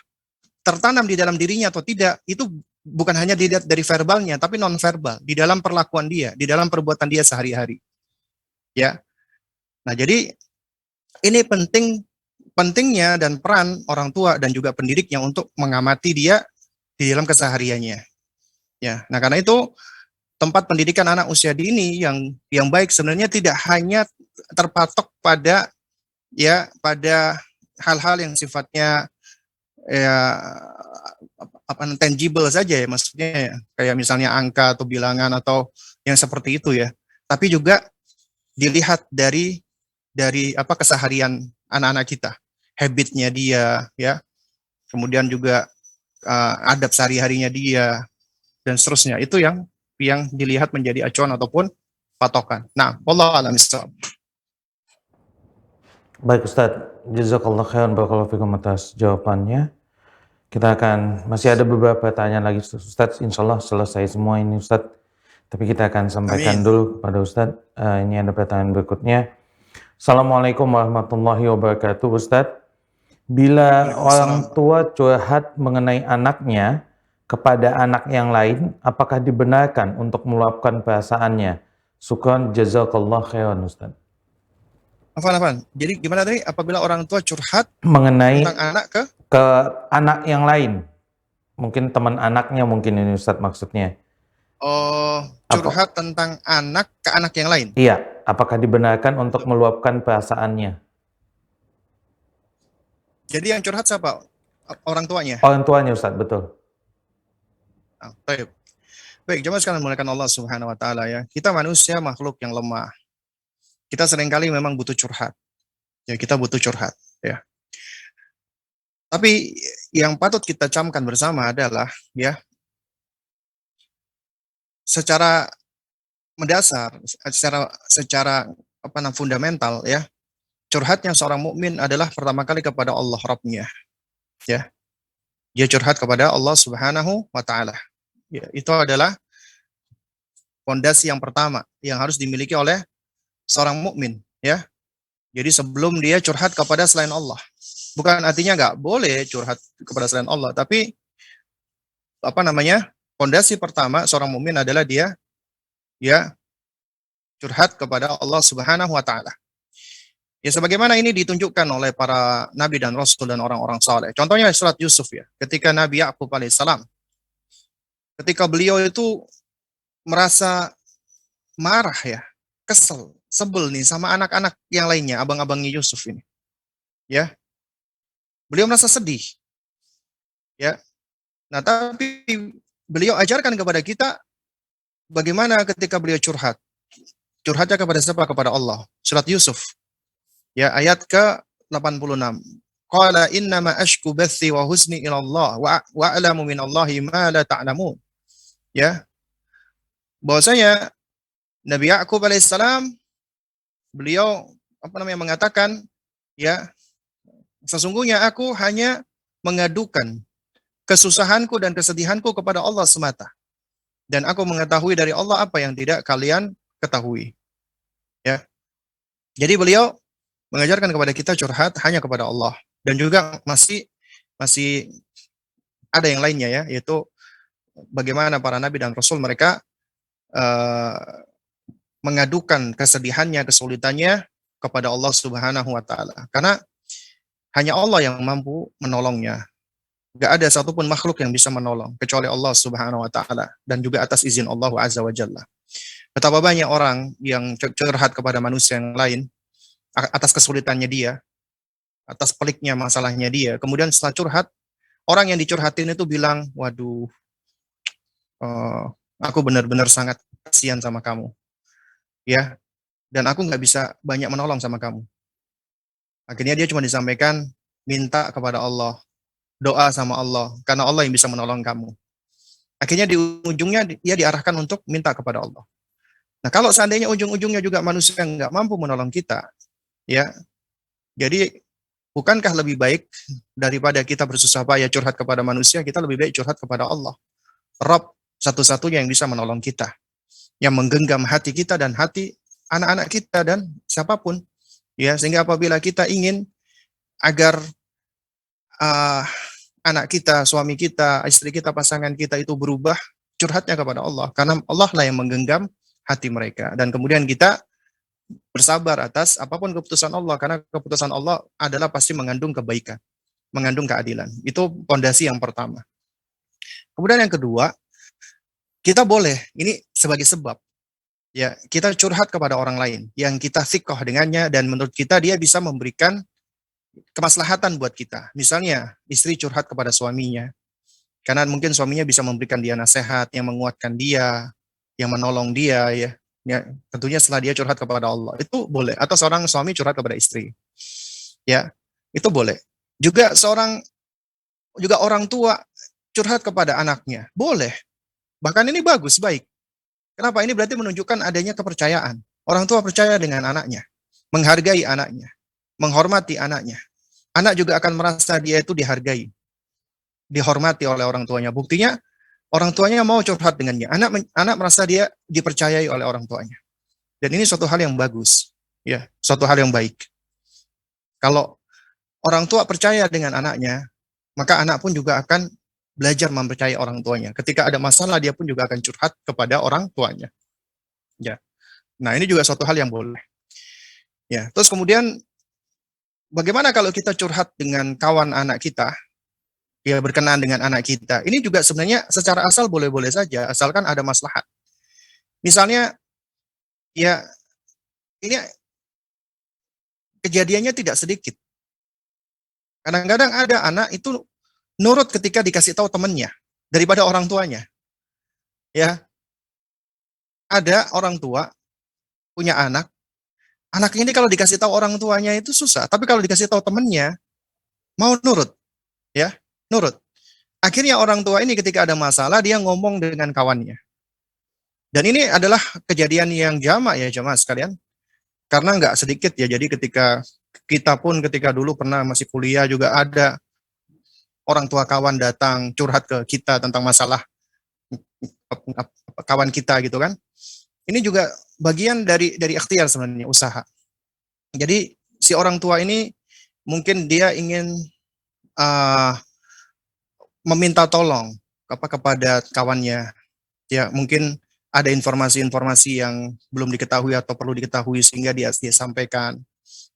tertanam di dalam dirinya atau tidak, itu bukan hanya dilihat dari verbalnya, tapi non-verbal, di dalam perlakuan dia, di dalam perbuatan dia sehari-hari. Ya, nah jadi ini pentingnya dan peran orang tua dan juga pendidiknya untuk mengamati dia di dalam kesehariannya. Ya, nah karena itu tempat pendidikan anak usia dini yang baik sebenarnya tidak hanya terpatok pada pada hal-hal yang sifatnya ya apa tangible saja ya, maksudnya ya, kayak misalnya angka atau bilangan atau yang seperti itu ya, tapi juga dilihat dari apa keseharian anak-anak kita, habitnya dia ya, kemudian juga adab sehari-harinya dia dan seterusnya, itu yang dilihat menjadi acuan ataupun patokan. Nah, wallahu a'lam bishawab. Baik Ustadz, jazakallah khairan barakallahu fikum atas jawabannya. Kita akan, masih ada beberapa pertanyaan lagi Ustadz, insyaallah selesai semua ini Ustadz. Tapi kita akan sampaikan Amin. dulu kepada Ustadz. Ini ada pertanyaan berikutnya. Assalamualaikum warahmatullahi wabarakatuh Ustadz. Bila orang tua curhat mengenai anaknya kepada anak yang lain, apakah dibenarkan untuk meluapkan perasaannya? Syukran jazakallah khairan Ustadz. Afan. Jadi gimana tadi? Apabila orang tua curhat mengenai tentang anak ke anak yang lain, mungkin teman anaknya, mungkin ini Ustadz maksudnya. Curhat tentang anak ke anak yang lain. Iya, apakah dibenarkan untuk meluapkan perasaannya? Jadi yang curhat siapa? Orang tuanya? Orang tuanya Ustadz, betul. Baik, jemaah sekalian dimuliakan Allah Subhanahu wa taala ya. Kita manusia makhluk yang lemah. Kita seringkali memang butuh curhat. Ya, kita butuh curhat ya. Tapi yang patut kita camkan bersama adalah ya, secara mendasar, secara apa namanya fundamental ya, curhatnya seorang mukmin adalah pertama kali kepada Allah Rabbnya. Ya. Dia curhat kepada Allah Subhanahu wa taala. Ya, itu adalah fondasi yang pertama yang harus dimiliki oleh seorang mukmin ya. Jadi sebelum dia curhat kepada selain Allah, bukan artinya nggak boleh curhat kepada selain Allah, tapi apa namanya, fondasi pertama seorang mukmin adalah dia ya curhat kepada Allah Subhanahu wa taala. Ya sebagaimana ini ditunjukkan oleh para nabi dan rasul dan orang-orang saleh. Contohnya surat Yusuf ya, ketika Nabi Yakub alaihissalam, ketika beliau itu merasa marah ya, kesel, sebel nih sama anak-anak yang lainnya, abang-abangnya Yusuf ini. Ya. Beliau merasa sedih. Ya. Nah, tapi beliau ajarkan kepada kita bagaimana ketika beliau curhat. Curhatnya kepada siapa? Kepada Allah. Surat Yusuf. Ya, ayat ke-86. Qala innama ashku bathi wa husni ila Allah wa a'lamu min Allahi ma la ta'lamun. Ya. Bahwasanya Nabi Yakub alaihissalam beliau mengatakan ya, sesungguhnya aku hanya mengadukan kesusahanku dan kesedihanku kepada Allah semata. Dan aku mengetahui dari Allah apa yang tidak kalian ketahui. Ya. Jadi beliau mengajarkan kepada kita curhat hanya kepada Allah, dan juga masih ada yang lainnya ya, yaitu bagaimana para nabi dan rasul mereka mengadukan kesedihannya, kesulitannya kepada Allah Subhanahu wa taala. Karena hanya Allah yang mampu menolongnya. Gak ada satupun makhluk yang bisa menolong kecuali Allah Subhanahu wa taala, dan juga atas izin Allah Azza wa Jalla. Betapa banyak orang yang curhat kepada manusia yang lain atas kesulitannya dia, atas peliknya masalahnya dia. Kemudian setelah curhat, orang yang dicurhatin itu bilang, waduh, aku benar-benar sangat kasihan sama kamu. Ya, dan aku nggak bisa banyak menolong sama kamu. Akhirnya dia cuma disampaikan, minta kepada Allah, doa sama Allah, karena Allah yang bisa menolong kamu. Akhirnya di ujungnya dia diarahkan untuk minta kepada Allah. Nah, kalau seandainya ujung-ujungnya juga manusia nggak mampu menolong kita, ya, jadi bukankah lebih baik daripada kita bersusah payah curhat kepada manusia, kita lebih baik curhat kepada Allah, Rabb satu-satunya yang bisa menolong kita, yang menggenggam hati kita dan hati anak-anak kita dan siapapun, ya, sehingga apabila kita ingin agar uh, anak kita, suami kita, istri kita, pasangan kita itu berubah, curhatnya kepada Allah. Karena Allah lah yang menggenggam hati mereka. Dan kemudian kita bersabar atas apapun keputusan Allah. Karena keputusan Allah adalah pasti mengandung kebaikan, mengandung keadilan. Itu pondasi yang pertama. Kemudian yang kedua, kita boleh, ini sebagai sebab, ya kita curhat kepada orang lain yang kita thiqah dengannya dan menurut kita dia bisa memberikan kemaslahatan buat kita. Misalnya istri curhat kepada suaminya karena mungkin suaminya bisa memberikan dia nasihat yang menguatkan dia, yang menolong dia, ya. Ya, tentunya setelah dia curhat kepada Allah itu boleh. Atau seorang suami curhat kepada istri, ya itu boleh. Juga orang tua curhat kepada anaknya, boleh. Bahkan ini bagus, baik. Kenapa? Ini berarti menunjukkan adanya kepercayaan. Orang tua percaya dengan anaknya, menghargai anaknya, menghormati anaknya. Anak juga akan merasa dia itu dihargai, dihormati oleh orang tuanya. Buktinya, orang tuanya mau curhat dengannya. Anak merasa dia dipercayai oleh orang tuanya. Dan ini suatu hal yang bagus, ya, suatu hal yang baik. Kalau orang tua percaya dengan anaknya, maka anak pun juga akan belajar mempercayai orang tuanya. Ketika ada masalah, dia pun juga akan curhat kepada orang tuanya. Ya. Nah, ini juga suatu hal yang boleh. Ya, terus kemudian bagaimana kalau kita curhat dengan kawan anak kita, ya berkenaan dengan anak kita. Ini juga sebenarnya secara asal boleh-boleh saja, asalkan ada maslahat. Misalnya, ya ini kejadiannya tidak sedikit. Kadang-kadang ada anak itu nurut ketika dikasih tahu temannya daripada orang tuanya. Ya, ada orang tua punya anak, anaknya ini kalau dikasih tahu orang tuanya itu susah, tapi kalau dikasih tahu temannya mau nurut, ya, nurut. Akhirnya orang tua ini ketika ada masalah dia ngomong dengan kawannya. Dan ini adalah kejadian yang jamak ya jemaah sekalian. Karena nggak sedikit ya, jadi ketika kita pun ketika dulu pernah masih kuliah juga ada orang tua kawan datang curhat ke kita tentang masalah kawan kita gitu kan. Ini juga bagian dari ikhtiar sebenarnya, usaha. Jadi si orang tua ini mungkin dia ingin uh, meminta tolong kepada kawannya. Ya, mungkin ada informasi-informasi yang belum diketahui atau perlu diketahui sehingga dia sampaikan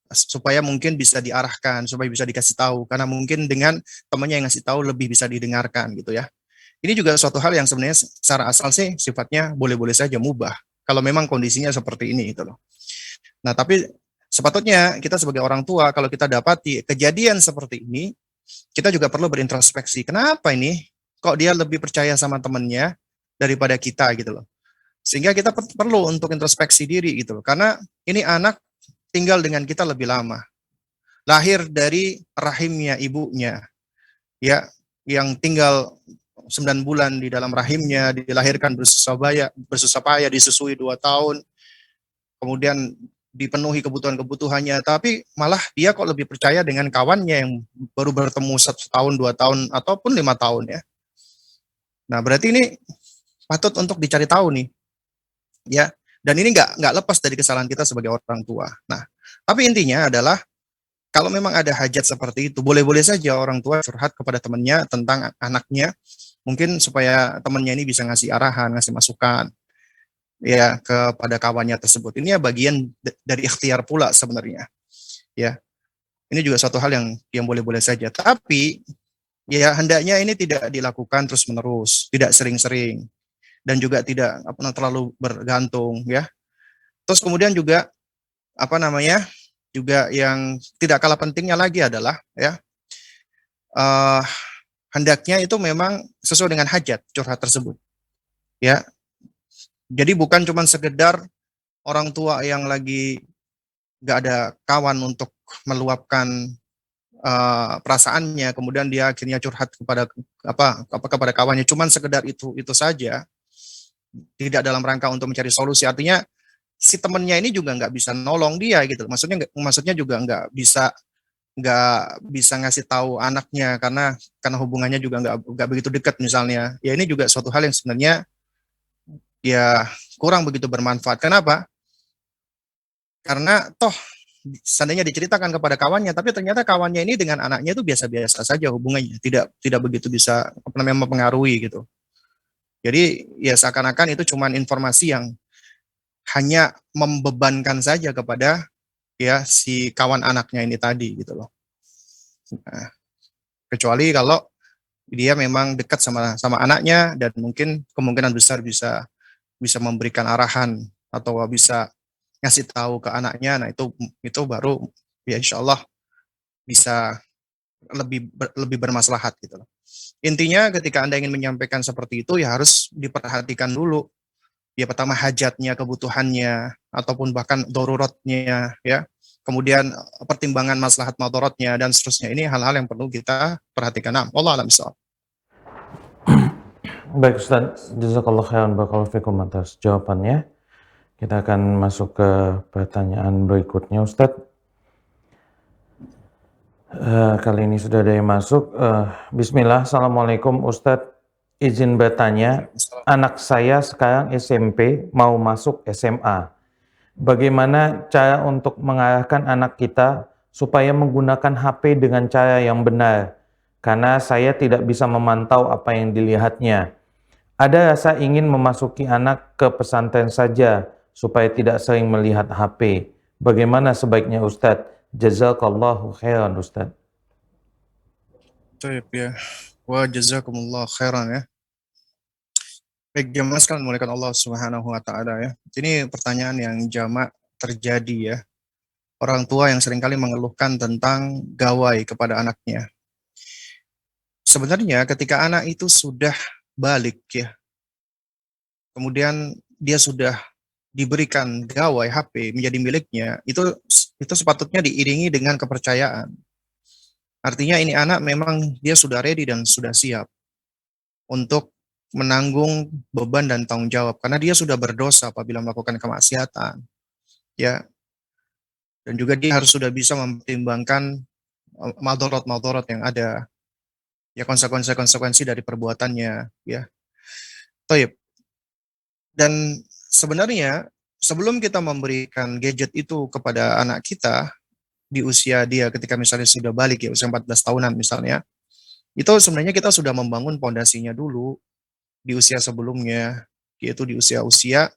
supaya mungkin bisa diarahkan, supaya bisa dikasih tahu karena mungkin dengan temannya yang ngasih tahu lebih bisa didengarkan gitu ya. Ini juga suatu hal yang sebenarnya secara asal sih sifatnya boleh-boleh saja mubah kalau memang kondisinya seperti ini gitu loh. Nah, tapi sepatutnya kita sebagai orang tua kalau kita dapati kejadian seperti ini, kita juga perlu berintrospeksi. Kenapa ini? Kok dia lebih percaya sama temannya daripada kita gitu loh. Sehingga kita perlu untuk introspeksi diri gitu loh. Karena ini anak tinggal dengan kita lebih lama. Lahir dari rahimnya ibunya. Ya, yang tinggal 9 bulan di dalam rahimnya, dilahirkan bersusah payah, disusui 2 tahun, kemudian dipenuhi kebutuhan-kebutuhannya, tapi malah dia kok lebih percaya dengan kawannya yang baru bertemu 1 tahun, 2 tahun, ataupun 5 tahun ya. Nah, berarti ini patut untuk dicari tahu nih, ya. Dan ini nggak lepas dari kesalahan kita sebagai orang tua. Nah, tapi intinya adalah kalau memang ada hajat seperti itu, boleh-boleh saja orang tua curhat kepada temannya tentang anaknya, mungkin supaya temannya ini bisa ngasih arahan, ngasih masukan, ya kepada kawannya tersebut. Ini ya bagian dari ikhtiar pula sebenarnya. Ya, ini juga suatu hal yang boleh-boleh saja. Tapi ya hendaknya ini tidak dilakukan terus-menerus, tidak sering-sering, dan juga tidak terlalu bergantung, ya. Terus kemudian juga juga yang tidak kalah pentingnya lagi adalah ya hendaknya itu memang sesuai dengan hajat curhat tersebut, ya. Jadi bukan cuma sekedar orang tua yang lagi nggak ada kawan untuk meluapkan perasaannya, kemudian dia akhirnya curhat kepada kawannya, cuman sekedar itu saja, tidak dalam rangka untuk mencari solusi. Artinya si temennya ini juga nggak bisa nolong dia gitu. Maksudnya juga nggak bisa ngasih tahu anaknya karena hubungannya juga nggak begitu dekat misalnya. Ya ini juga suatu hal yang sebenarnya ya kurang begitu bermanfaat. Kenapa? Karena toh seandainya diceritakan kepada kawannya, tapi ternyata kawannya ini dengan anaknya itu biasa-biasa saja hubungannya, tidak begitu bisa mempengaruhi gitu. Jadi ya seakan-akan itu cuman informasi yang hanya membebankan saja kepada ya si kawan anaknya ini tadi gitu loh. Nah, kecuali kalau dia memang dekat sama anaknya dan mungkin kemungkinan besar bisa bisa memberikan arahan atau bisa ngasih tahu ke anaknya. Nah, itu baru ya insya Allah bisa lebih bermaslahat gitu loh. Intinya ketika Anda ingin menyampaikan seperti itu ya harus diperhatikan dulu. Ya pertama hajatnya, kebutuhannya, ataupun bahkan daruratnya ya. Kemudian pertimbangan maslahat madaratnya dan seterusnya. Ini hal-hal yang perlu kita perhatikan. Nah, wallahu a'lam bishawab. Baik Ustaz, jazakallah khairan barakallahu fikum atas jawabannya. Kita akan masuk ke pertanyaan berikutnya Ustaz. Kali ini sudah ada yang masuk. Bismillah, Assalamualaikum Ustadz. Izin bertanya, anak saya sekarang SMP mau masuk SMA. Bagaimana cara untuk mengarahkan anak kita supaya menggunakan HP dengan cara yang benar? Karena saya tidak bisa memantau apa yang dilihatnya. Ada rasa ingin memasuki anak ke pesantren saja supaya tidak sering melihat HP. Bagaimana sebaiknya Ustadz? Jazakallahu khairan Ustadz. Baik ya. Wa jazakumullah khairan ya. Baik jamaah sekalian muliakan Allah Subhanahu wa taala ya. Ini pertanyaan yang jamak terjadi ya. Orang tua yang seringkali mengeluhkan tentang gawai kepada anaknya. Sebenarnya ketika anak itu sudah balik ya, kemudian dia sudah diberikan gawai HP menjadi miliknya, itu sepatutnya diiringi dengan kepercayaan. Artinya ini anak memang dia sudah ready dan sudah siap untuk menanggung beban dan tanggung jawab karena dia sudah berdosa apabila melakukan kemaksiatan ya, dan juga dia harus sudah bisa mempertimbangkan madarat-madarat yang ada ya, konsekuensi dari perbuatannya ya. Taib. Dan sebenarnya sebelum kita memberikan gadget itu kepada anak kita di usia dia ketika misalnya sudah balik ya, usia 14 tahunan misalnya, itu sebenarnya kita sudah membangun pondasinya dulu di usia sebelumnya, yaitu di usia-usia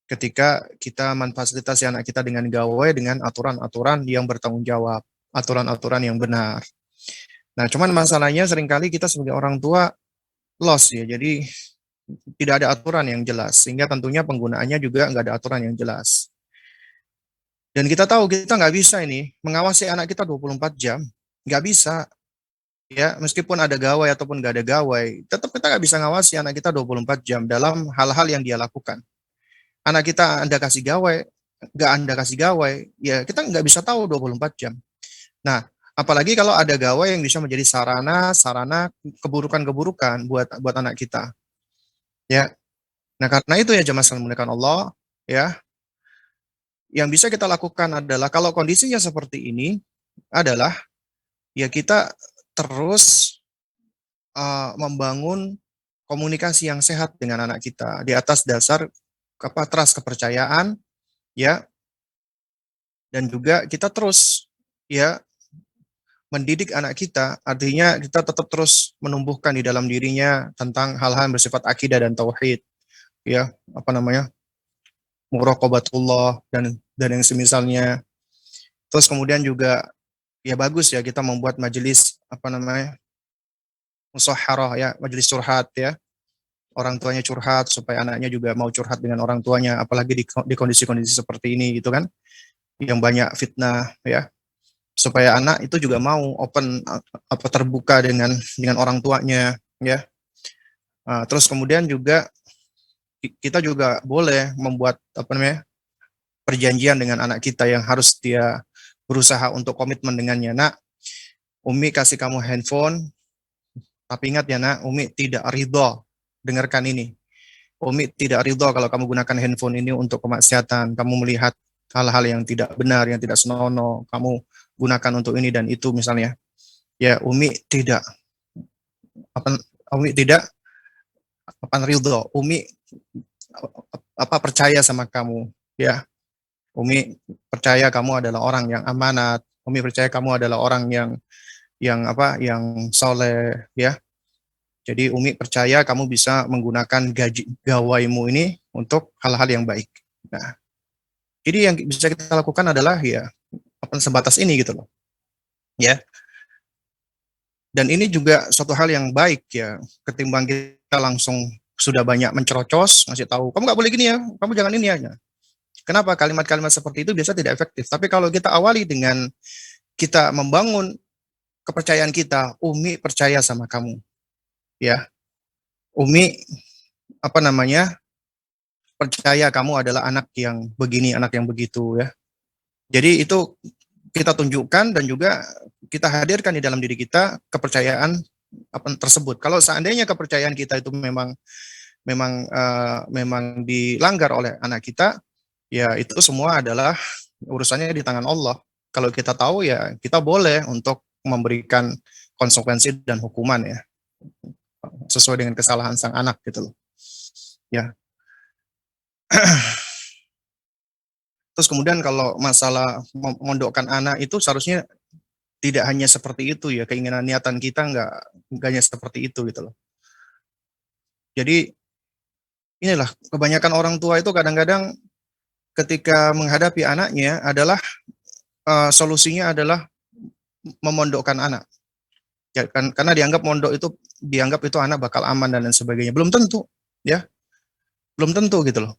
ketika kita memfasilitasi anak kita dengan gawai dengan aturan-aturan yang bertanggung jawab, aturan-aturan yang benar. Nah, cuman masalahnya seringkali kita sebagai orang tua lost ya, jadi tidak ada aturan yang jelas, sehingga tentunya penggunaannya juga nggak ada aturan yang jelas. Dan kita tahu kita nggak bisa ini mengawasi anak kita 24 jam, nggak bisa. Ya, meskipun ada gawai ataupun nggak ada gawai, tetap kita nggak bisa ngawasi anak kita 24 jam dalam hal-hal yang dia lakukan. Anak kita Anda kasih gawai, nggak Anda kasih gawai, ya kita nggak bisa tahu 24 jam. Nah, apalagi kalau ada gawai yang bisa menjadi sarana keburukan-keburukan buat anak kita. Ya. Nah, karena itu ya jemaah sekalian dimuliakan Allah, ya. Yang bisa kita lakukan adalah kalau kondisinya seperti ini adalah ya kita terus membangun komunikasi yang sehat dengan anak kita di atas dasar trust, kepercayaan ya, dan juga kita terus ya mendidik anak kita, artinya kita tetap terus menumbuhkan di dalam dirinya tentang hal-hal yang bersifat akidah dan tauhid ya, apa namanya, muraqabatullah dan yang semisalnya. Terus kemudian juga ya bagus ya kita membuat majelis apa namanya, musyawarah ya, majelis curhat ya, orang tuanya curhat supaya anaknya juga mau curhat dengan orang tuanya, apalagi di kondisi-kondisi seperti ini gitu kan, yang banyak fitnah ya, supaya anak itu juga mau open, apa, terbuka dengan orang tuanya ya. Terus kemudian juga kita juga boleh membuat apa namanya, perjanjian dengan anak kita yang harus dia berusaha untuk komitmen dengannya. Nak, Umi kasih kamu handphone, tapi ingat ya nak, Umi tidak ridho, dengarkan ini. Umi tidak ridho kalau kamu gunakan handphone ini untuk kemaksiatan, kamu melihat hal-hal yang tidak benar, yang tidak senonoh, kamu gunakan untuk ini dan itu misalnya. Ya, Umi tidak Umi tidak ridho, Umi percaya sama kamu, ya. Umi percaya kamu adalah orang yang amanat. Umi percaya kamu adalah orang yang soleh, ya. Jadi Umi percaya kamu bisa menggunakan gaji gawaimu ini untuk hal-hal yang baik. Nah, jadi yang bisa kita lakukan adalah ya apa sebatas ini gitu loh, ya. Dan ini juga suatu hal yang baik ya, ketimbang kita langsung sudah banyak mencerocos, ngasih tahu, kamu nggak boleh gini ya, kamu jangan ini aja. Kenapa kalimat-kalimat seperti itu biasa tidak efektif? Tapi kalau kita awali dengan kita membangun kepercayaan kita, Umi percaya sama kamu, ya. Umi apa namanya percaya kamu adalah anak yang begini, anak yang begitu, ya. Jadi itu kita tunjukkan dan juga kita hadirkan di dalam diri kita kepercayaan apa tersebut. Kalau seandainya kepercayaan kita itu memang dilanggar oleh anak kita, ya itu semua adalah urusannya di tangan Allah. Kalau kita tahu ya kita boleh untuk memberikan konsekuensi dan hukuman ya sesuai dengan kesalahan sang anak gitu loh. Ya. Terus kemudian kalau masalah memondokkan anak itu seharusnya tidak hanya seperti itu ya, keinginan niatan kita nggak hanya seperti itu gitu loh. Jadi inilah kebanyakan orang tua itu kadang-kadang ketika menghadapi anaknya adalah solusinya adalah memondokkan anak. Ya, karena dianggap itu anak bakal aman dan lain sebagainya. Belum tentu, ya. Belum tentu gitu loh.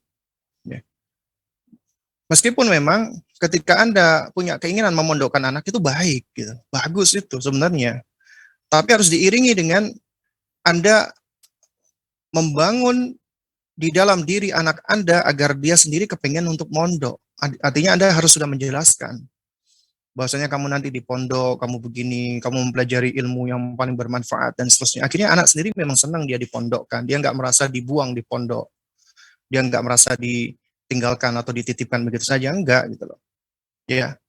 Ya. Meskipun memang ketika Anda punya keinginan memondokkan anak itu baik gitu. Bagus itu sebenarnya. Tapi harus diiringi dengan Anda membangun di dalam diri anak Anda agar dia sendiri kepengen untuk mondok. Artinya Anda harus sudah menjelaskan bahwasanya kamu nanti di pondok, kamu begini, kamu mempelajari ilmu yang paling bermanfaat dan seterusnya. Akhirnya anak sendiri memang senang dia dipondokkan, dia nggak merasa dibuang di pondok, dia nggak merasa ditinggalkan atau dititipkan begitu saja, enggak gitu loh. Ya.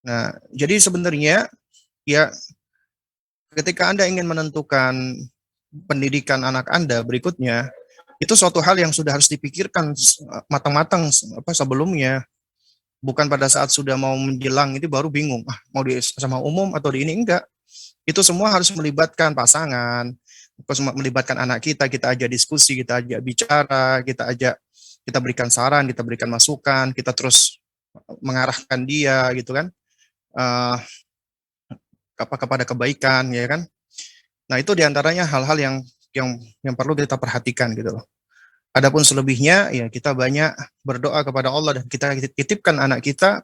Nah, jadi sebenarnya ya ketika Anda ingin menentukan pendidikan anak Anda berikutnya, itu suatu hal yang sudah harus dipikirkan matang-matang sebelumnya. Bukan pada saat sudah mau menjelang itu baru bingung, mau di sama umum atau di ini, enggak. Itu semua harus melibatkan pasangan, melibatkan anak kita ajak diskusi, kita ajak bicara, kita berikan saran, kita berikan masukan, kita terus mengarahkan dia gitu kan, uh, kepada kebaikan ya kan. Nah itu diantaranya hal-hal yang perlu kita perhatikan gitu loh. Adapun selebihnya ya kita banyak berdoa kepada Allah dan kita titipkan anak kita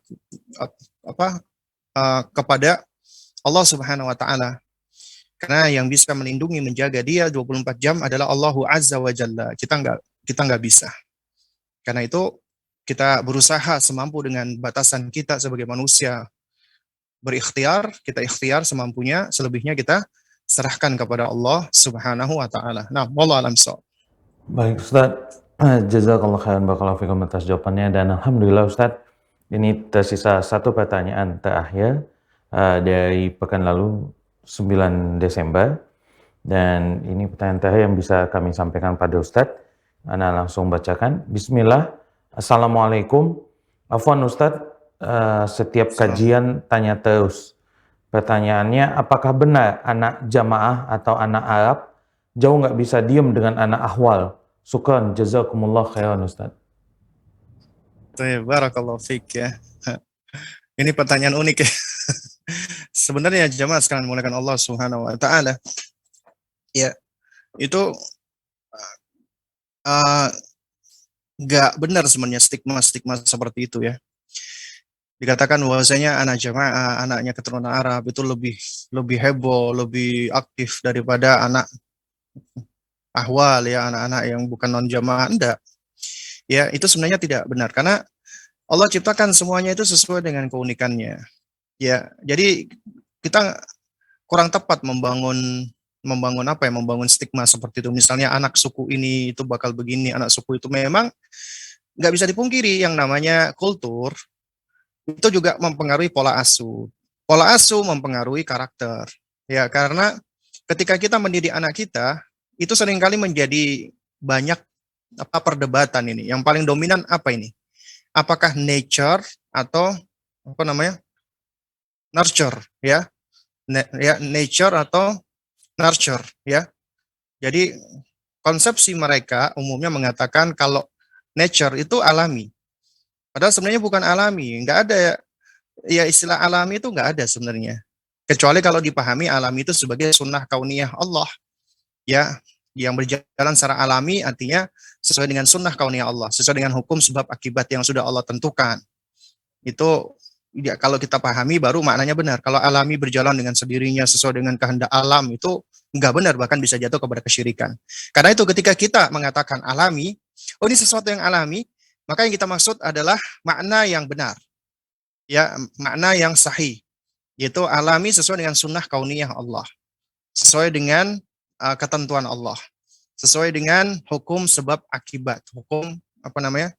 kepada Allah Subhanahu wa taala. Karena yang bisa melindungi menjaga dia 24 jam adalah Allahu Azza wa Jalla. Kita nggak bisa. Karena itu kita berusaha semampu dengan batasan kita sebagai manusia berikhtiar, kita ikhtiar semampunya, selebihnya kita serahkan kepada Allah Subhanahu wa taala. Nah, wallahu alam shawab. Baik Ustadz, jazakallah khairan barakallahu fikum atas jawabannya, dan alhamdulillah Ustadz, ini tersisa satu pertanyaan terakhir dari pekan lalu 9 Desember, dan ini pertanyaan terakhir yang bisa kami sampaikan pada Ustadz. Ana langsung bacakan. Bismillah. Assalamualaikum. Afwan Ustadz, setiap kajian tanya terus. Pertanyaannya, apakah benar anak jamaah atau anak Arab jauh nggak bisa diem dengan anak ahwal? Syukran, jazakumullah khairan Ustaz. Barakallahu fiik ya. Ini pertanyaan unik ya. Sebenarnya jamaah sekalian muliakan Allah Subhanahu wa taala. Ya, itu nggak benar sebenarnya stigma seperti itu ya. Dikatakan bahwasanya anak jamaah, anaknya keturunan Arab itu lebih heboh, lebih aktif daripada anak ahwal ya, anak-anak yang bukan non jamaah. Enggak. Ya, itu sebenarnya tidak benar karena Allah ciptakan semuanya itu sesuai dengan keunikannya. Ya, jadi kita kurang tepat membangun stigma seperti itu. Misalnya anak suku ini itu bakal begini, anak suku itu memang nggak bisa dipungkiri yang namanya kultur itu juga mempengaruhi pola asuh. Pola asuh mempengaruhi karakter. Ya, karena ketika kita mendidik anak kita, itu seringkali menjadi banyak perdebatan ini. Yang paling dominan apa ini? apakah nature atau apa namanya? Nurture ya. Nature atau nurture ya. Jadi konsepsi mereka umumnya mengatakan kalau nature itu alami. Padahal sebenarnya bukan alami, nggak ada ya istilah alami itu nggak ada sebenarnya. Kecuali kalau dipahami alami itu sebagai sunnah kauniyah Allah ya, yang berjalan secara alami artinya sesuai dengan sunnah kauniyah Allah, sesuai dengan hukum sebab akibat yang sudah Allah tentukan. Itu ya, kalau kita pahami baru maknanya benar. Kalau alami berjalan dengan sendirinya sesuai dengan kehendak alam itu nggak benar, bahkan bisa jatuh kepada kesyirikan. Karena itu ketika kita mengatakan alami, oh ini sesuatu yang alami, maka yang kita maksud adalah makna yang benar, ya makna yang sahih, yaitu alami sesuai dengan sunnah kauniyah Allah, sesuai dengan ketentuan Allah, sesuai dengan hukum sebab akibat, hukum apa namanya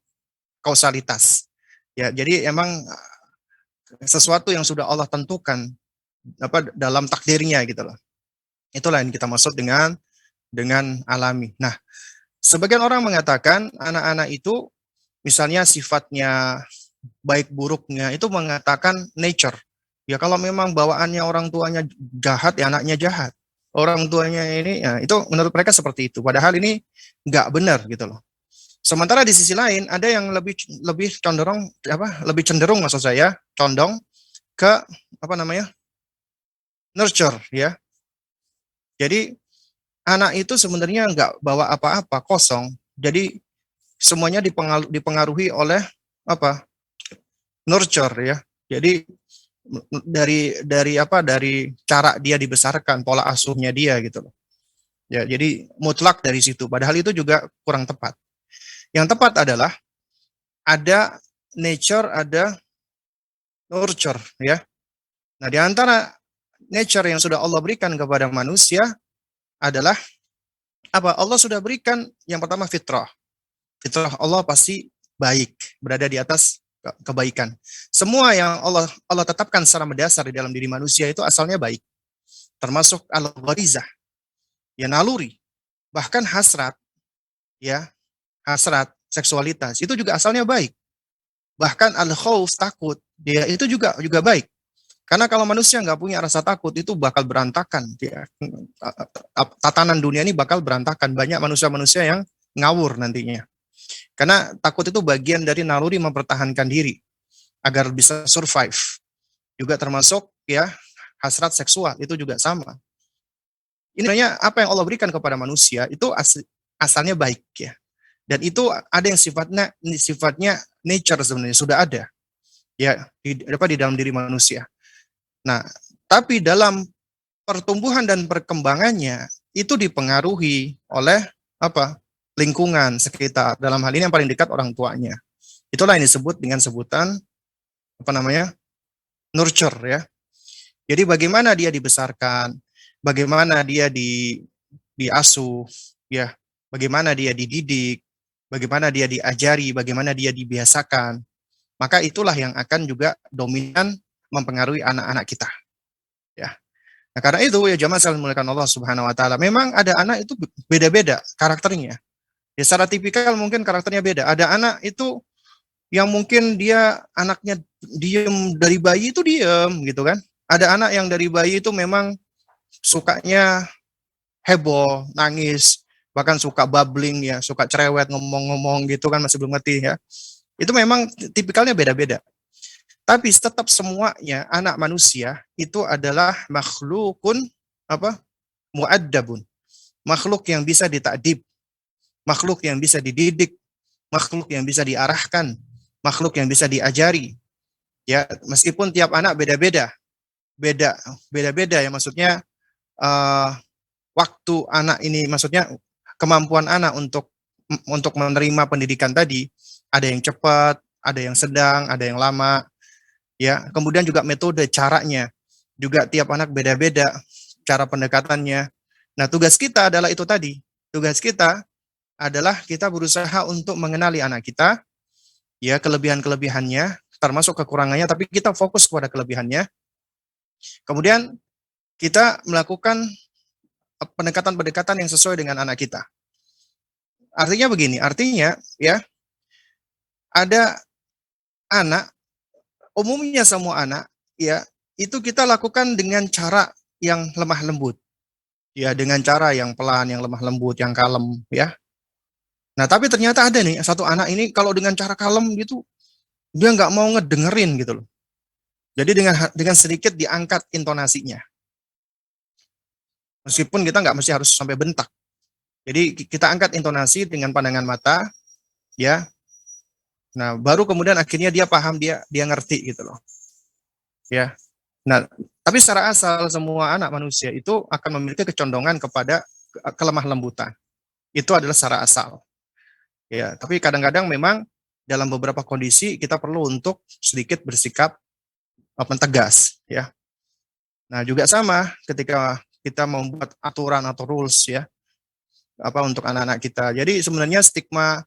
kausalitas. Ya, jadi emang sesuatu yang sudah Allah tentukan apa dalam takdirnya gitu loh. Itulah yang kita maksud dengan alami. Nah, sebagian orang mengatakan anak-anak itu misalnya sifatnya baik buruknya itu mengatakan nature. Ya kalau memang bawaannya orang tuanya jahat ya anaknya jahat. Orang tuanya ini ya itu menurut mereka seperti itu. Padahal ini nggak benar gitu loh. Sementara di sisi lain ada yang lebih lebih cenderung apa? Lebih cenderung maksud saya condong ke apa namanya? Nurture ya. Jadi anak itu sebenarnya nggak bawa apa-apa, kosong. Jadi semuanya dipengaruhi oleh apa? Nurture ya. Jadi dari cara dia dibesarkan, pola asuhnya dia gitu loh. Ya, jadi mutlak dari situ. Padahal itu juga kurang tepat. Yang tepat adalah ada nature, ada nurture ya. Nah, di antara nature yang sudah Allah berikan kepada manusia adalah apa? Allah sudah berikan yang pertama fitrah. Fitrah Allah pasti baik, berada di atas kebaikan. Semua yang Allah tetapkan secara mendasar di dalam diri manusia itu asalnya baik. Termasuk al-gharizah, ya naluri, bahkan hasrat, ya hasrat, seksualitas itu juga asalnya baik. Bahkan al-khauf, takut, dia itu juga baik. Karena kalau manusia nggak punya rasa takut itu bakal berantakan. Ya. Tatanan dunia ini bakal berantakan. Banyak manusia-manusia yang ngawur nantinya. Karena takut itu bagian dari naluri mempertahankan diri agar bisa survive. Juga termasuk ya hasrat seksual itu juga sama. Ini sebenarnya apa yang Allah berikan kepada manusia itu asalnya baik ya. Dan itu ada yang sifatnya nature sebenarnya sudah ada ya di dalam diri manusia. Nah, tapi dalam pertumbuhan dan perkembangannya itu dipengaruhi oleh apa? Lingkungan sekitar. Dalam hal ini yang paling dekat orang tuanya. Itulah yang disebut dengan sebutan apa namanya? Nurture ya. Jadi bagaimana dia dibesarkan, bagaimana dia diasuh ya, bagaimana dia dididik, bagaimana dia diajari, bagaimana dia dibiasakan. Maka itulah yang akan juga dominan mempengaruhi anak-anak kita. Ya. Nah, karena itu ya jamaah sekalian dimuliakan Allah Subhanahu wa taala. Memang ada anak itu beda-beda karakternya. Ya secara tipikal mungkin karakternya beda. Ada anak itu yang mungkin dia anaknya diem dari bayi itu diem gitu kan. Ada anak yang dari bayi itu memang sukanya heboh, nangis, bahkan suka babbling ya, suka cerewet ngomong-ngomong gitu kan masih belum ngerti ya. Itu memang tipikalnya beda-beda. Tapi tetap semuanya anak manusia itu adalah makhlukun apa? Mu'addabun. Makhluk yang bisa ditakdib, makhluk yang bisa dididik, makhluk yang bisa diarahkan, makhluk yang bisa diajari. Ya, meskipun tiap anak beda-beda. Beda-beda ya maksudnya uh, waktu anak ini maksudnya kemampuan anak untuk menerima pendidikan tadi ada yang cepat, ada yang sedang, ada yang lama. Ya, kemudian juga metode caranya juga tiap anak beda-beda cara pendekatannya. Nah, tugas kita adalah itu tadi. Tugas kita adalah kita berusaha untuk mengenali anak kita, ya kelebihan-kelebihannya, termasuk kekurangannya, tapi kita fokus kepada kelebihannya. Kemudian kita melakukan pendekatan-pendekatan yang sesuai dengan anak kita. Artinya begini, artinya ya ada anak, umumnya semua anak, ya, itu kita lakukan dengan cara yang lemah lembut. Ya, dengan cara yang pelan, yang lemah lembut, yang kalem, ya. Nah, tapi ternyata ada nih, satu anak ini kalau dengan cara kalem gitu, dia nggak mau ngedengerin gitu loh. Jadi dengan sedikit diangkat intonasinya. Meskipun kita nggak mesti harus sampai bentak. Jadi kita angkat intonasi dengan pandangan mata, ya. Nah, baru kemudian akhirnya dia paham, dia ngerti gitu loh. Ya. Nah, tapi secara asal semua anak manusia itu akan memiliki kecondongan kepada kelemah lembutan. Itu adalah secara asal. Ya, tapi kadang-kadang memang dalam beberapa kondisi kita perlu untuk sedikit bersikap tegas, ya. Nah, juga sama ketika kita membuat aturan atau rules, ya, untuk anak-anak kita. Jadi sebenarnya stigma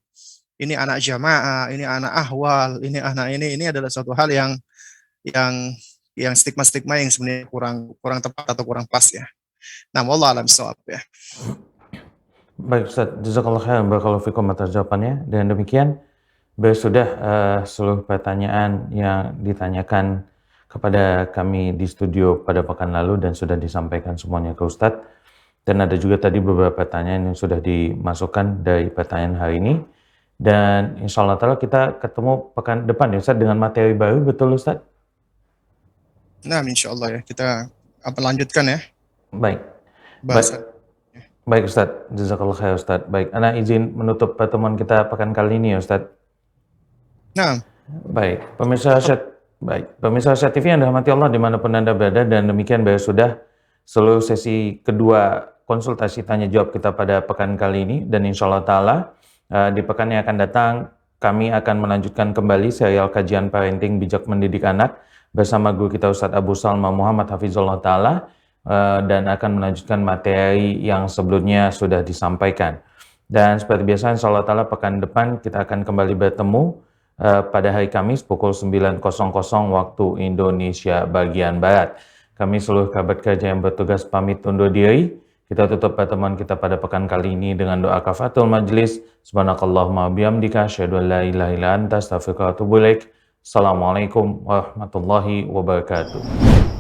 ini anak jamaah, ini anak ahwal, ini anak ini adalah suatu hal yang yang stigma-stigma yang sebenarnya kurang kurang tepat atau kurang pas, ya. Nah, wallahu a'lam bishawab, ya. Baik Ustaz, jazakallah khairan barakallahu fikum atas jawabannya. Dan demikian sudah seluruh pertanyaan yang ditanyakan kepada kami di studio pada pekan lalu dan sudah disampaikan semuanya ke Ustadz. Dan ada juga tadi beberapa pertanyaan yang sudah dimasukkan dari pertanyaan hari ini. Dan insya Allah ta'ala kita ketemu pekan depan ya Ustadz dengan materi baru, betul Ustadz? Nah, insya Allah ya, kita lanjutkan ya Baik. bahasan. Baik Ustadz, jazakallah khair Ustadz. Baik, Ana izin menutup pertemuan kita pekan kali ini ya Ustadz. Nah, Baik, pemirsa Asia TV yang dirahmati Allah dimanapun Anda berada, dan demikian sudah seluruh sesi kedua konsultasi tanya jawab kita pada pekan kali ini, dan insya Allah ta'ala di pekan yang akan datang kami akan melanjutkan kembali serial kajian parenting bijak mendidik anak bersama guru kita Ustadz Abu Salma Muhammad Hafizullah ta'ala, dan akan melanjutkan materi yang sebelumnya sudah disampaikan. Dan seperti biasa insya Allah ta'ala pekan depan kita akan kembali bertemu pada hari Kamis pukul 9.00 waktu Indonesia bagian Barat. Kami seluruh kerabat kerja yang bertugas pamit undur diri. Kita tutup pertemuan kita pada pekan kali ini dengan doa kafatul majlis. Subhanakallahumma bihamdika asyhadu an la ilaha illa anta astaghfiruka wa atubu ilaik. Assalamualaikum warahmatullahi wabarakatuh.